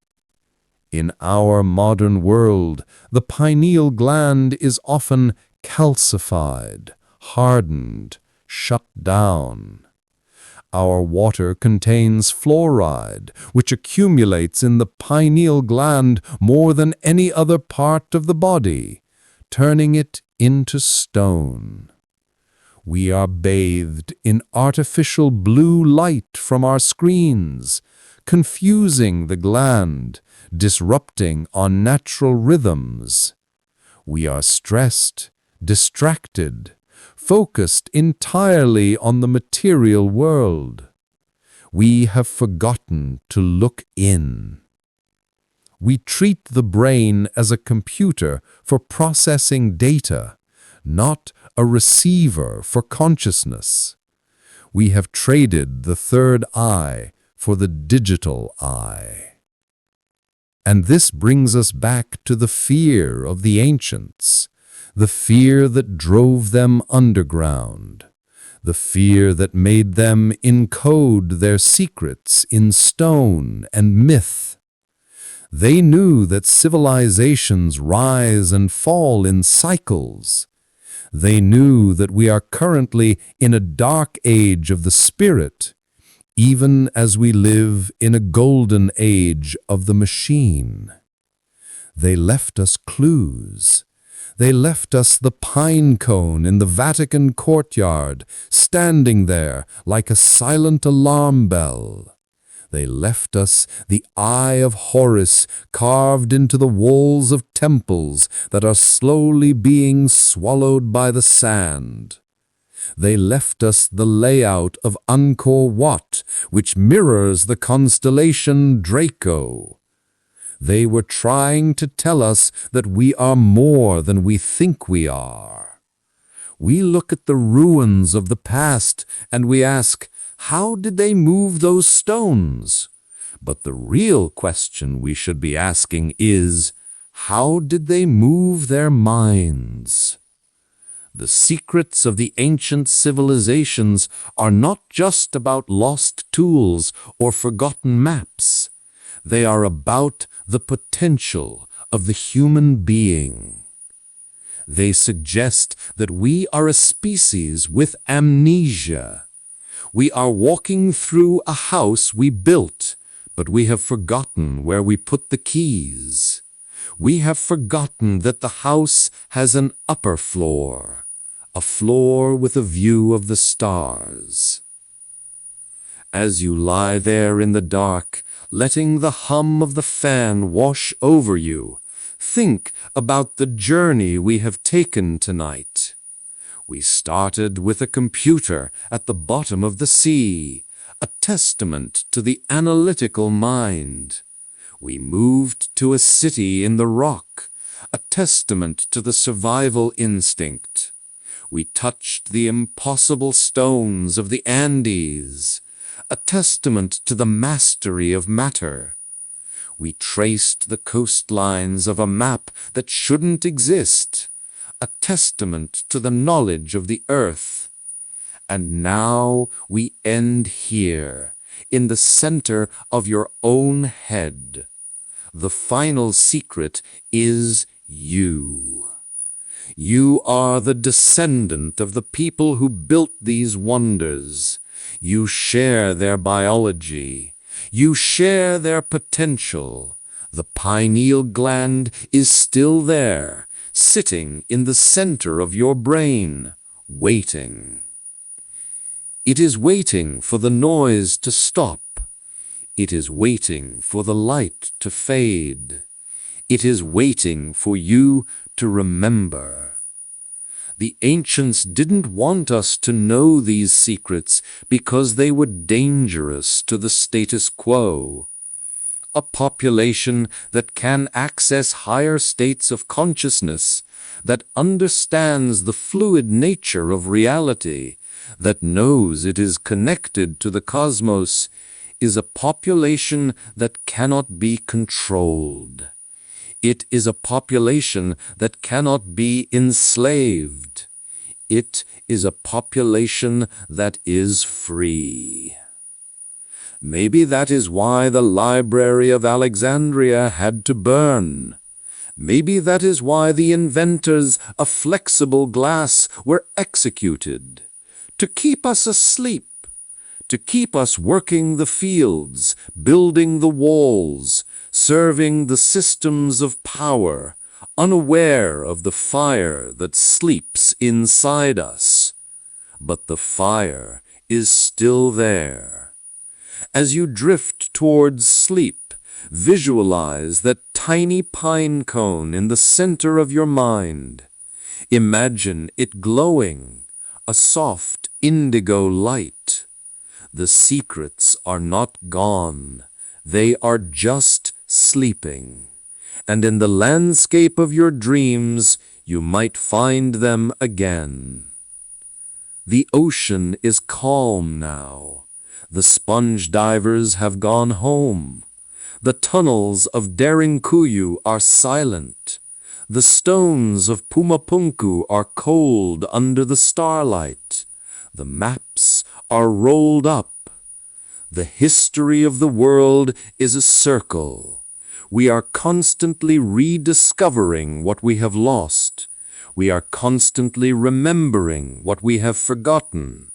[SPEAKER 1] In our modern world, the pineal gland is often calcified, hardened, shut down. Our water contains fluoride, which accumulates in the pineal gland more than any other part of the body, turning it into stone. We are bathed in artificial blue light from our screens, confusing the gland, disrupting our natural rhythms. We are stressed, distracted, focused entirely on the material world. We have forgotten to look in. We treat the brain as a computer for processing data, not a receiver for consciousness. We have traded the third eye for the digital eye. And this brings us back to the fear of the ancients, the fear that drove them underground, the fear that made them encode their secrets in stone and myth. They knew that civilizations rise and fall in cycles. They knew that we are currently in a dark age of the spirit, even as we live in a golden age of the machine. They left us clues. They left us the pine cone in the Vatican courtyard, standing there like a silent alarm bell. They left us the Eye of Horus carved into the walls of temples that are slowly being swallowed by the sand. They left us the layout of Angkor Wat, which mirrors the constellation Draco. They were trying to tell us that we are more than we think we are. We look at the ruins of the past and we ask, how did they move those stones? But the real question we should be asking is, how did they move their minds? The secrets of the ancient civilizations are not just about lost tools or forgotten maps. They are about the potential of the human being. They suggest that we are a species with amnesia. We are walking through a house we built, but we have forgotten where we put the keys. We have forgotten that the house has an upper floor, a floor with a view of the stars. As you lie there in the dark, letting the hum of the fan wash over you, think about the journey we have taken tonight. We started with a computer at the bottom of the sea, a testament to the analytical mind. We moved to a city in the rock, a testament to the survival instinct. We touched the impossible stones of the Andes,
[SPEAKER 5] a testament to the mastery of matter. We traced the coastlines of a map that shouldn't exist, a testament to the knowledge of the earth. And now we end here, in the center of your own head. The final secret is you. You are the descendant of the people who built these wonders. You share their biology. You share their potential. The pineal gland is still there, sitting in the center of your brain, waiting. It is waiting for the noise to stop. It is waiting for the light to fade. It is waiting for you to remember. The ancients didn't want us to know these secrets because they were dangerous to the status quo. A population that can access higher states of consciousness, that understands the fluid nature of reality, that knows it is connected to the cosmos, is a population that cannot be controlled. It is a population that cannot be enslaved. It is a population that is free. Maybe that is why the Library of Alexandria had to burn. Maybe that is why the inventors of flexible glass were executed. To keep us asleep, to keep us working the fields, building the walls, serving the systems of power, unaware of the fire that sleeps inside us. But the fire is still there. As you drift towards sleep, visualize that tiny pine cone in the center of your mind. Imagine it glowing, a soft indigo light. The secrets are not gone. They are just sleeping. And in the landscape of your dreams, you might find them again. The ocean is calm now. The sponge divers have gone home. The tunnels of Derinkuyu are silent. The stones of Pumapunku are cold under the starlight. The maps are rolled up. The history of the world is a circle. We are constantly rediscovering what we have lost. We are constantly remembering what we have forgotten.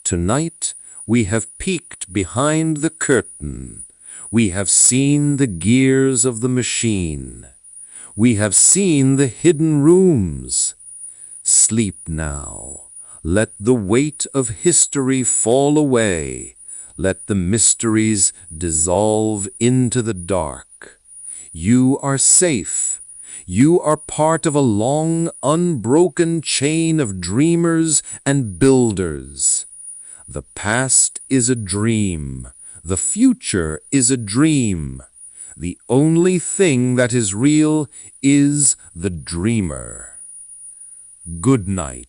[SPEAKER 5] Tonight, we have peeked behind the curtain. We have seen the gears of the machine. We have seen the hidden rooms. Sleep now. Let the weight of history fall away. Let the mysteries dissolve into the dark. You are safe. You are part of a long, unbroken chain of dreamers and builders. The past is a dream. The future is a dream. The only thing that is real is the dreamer. Good night.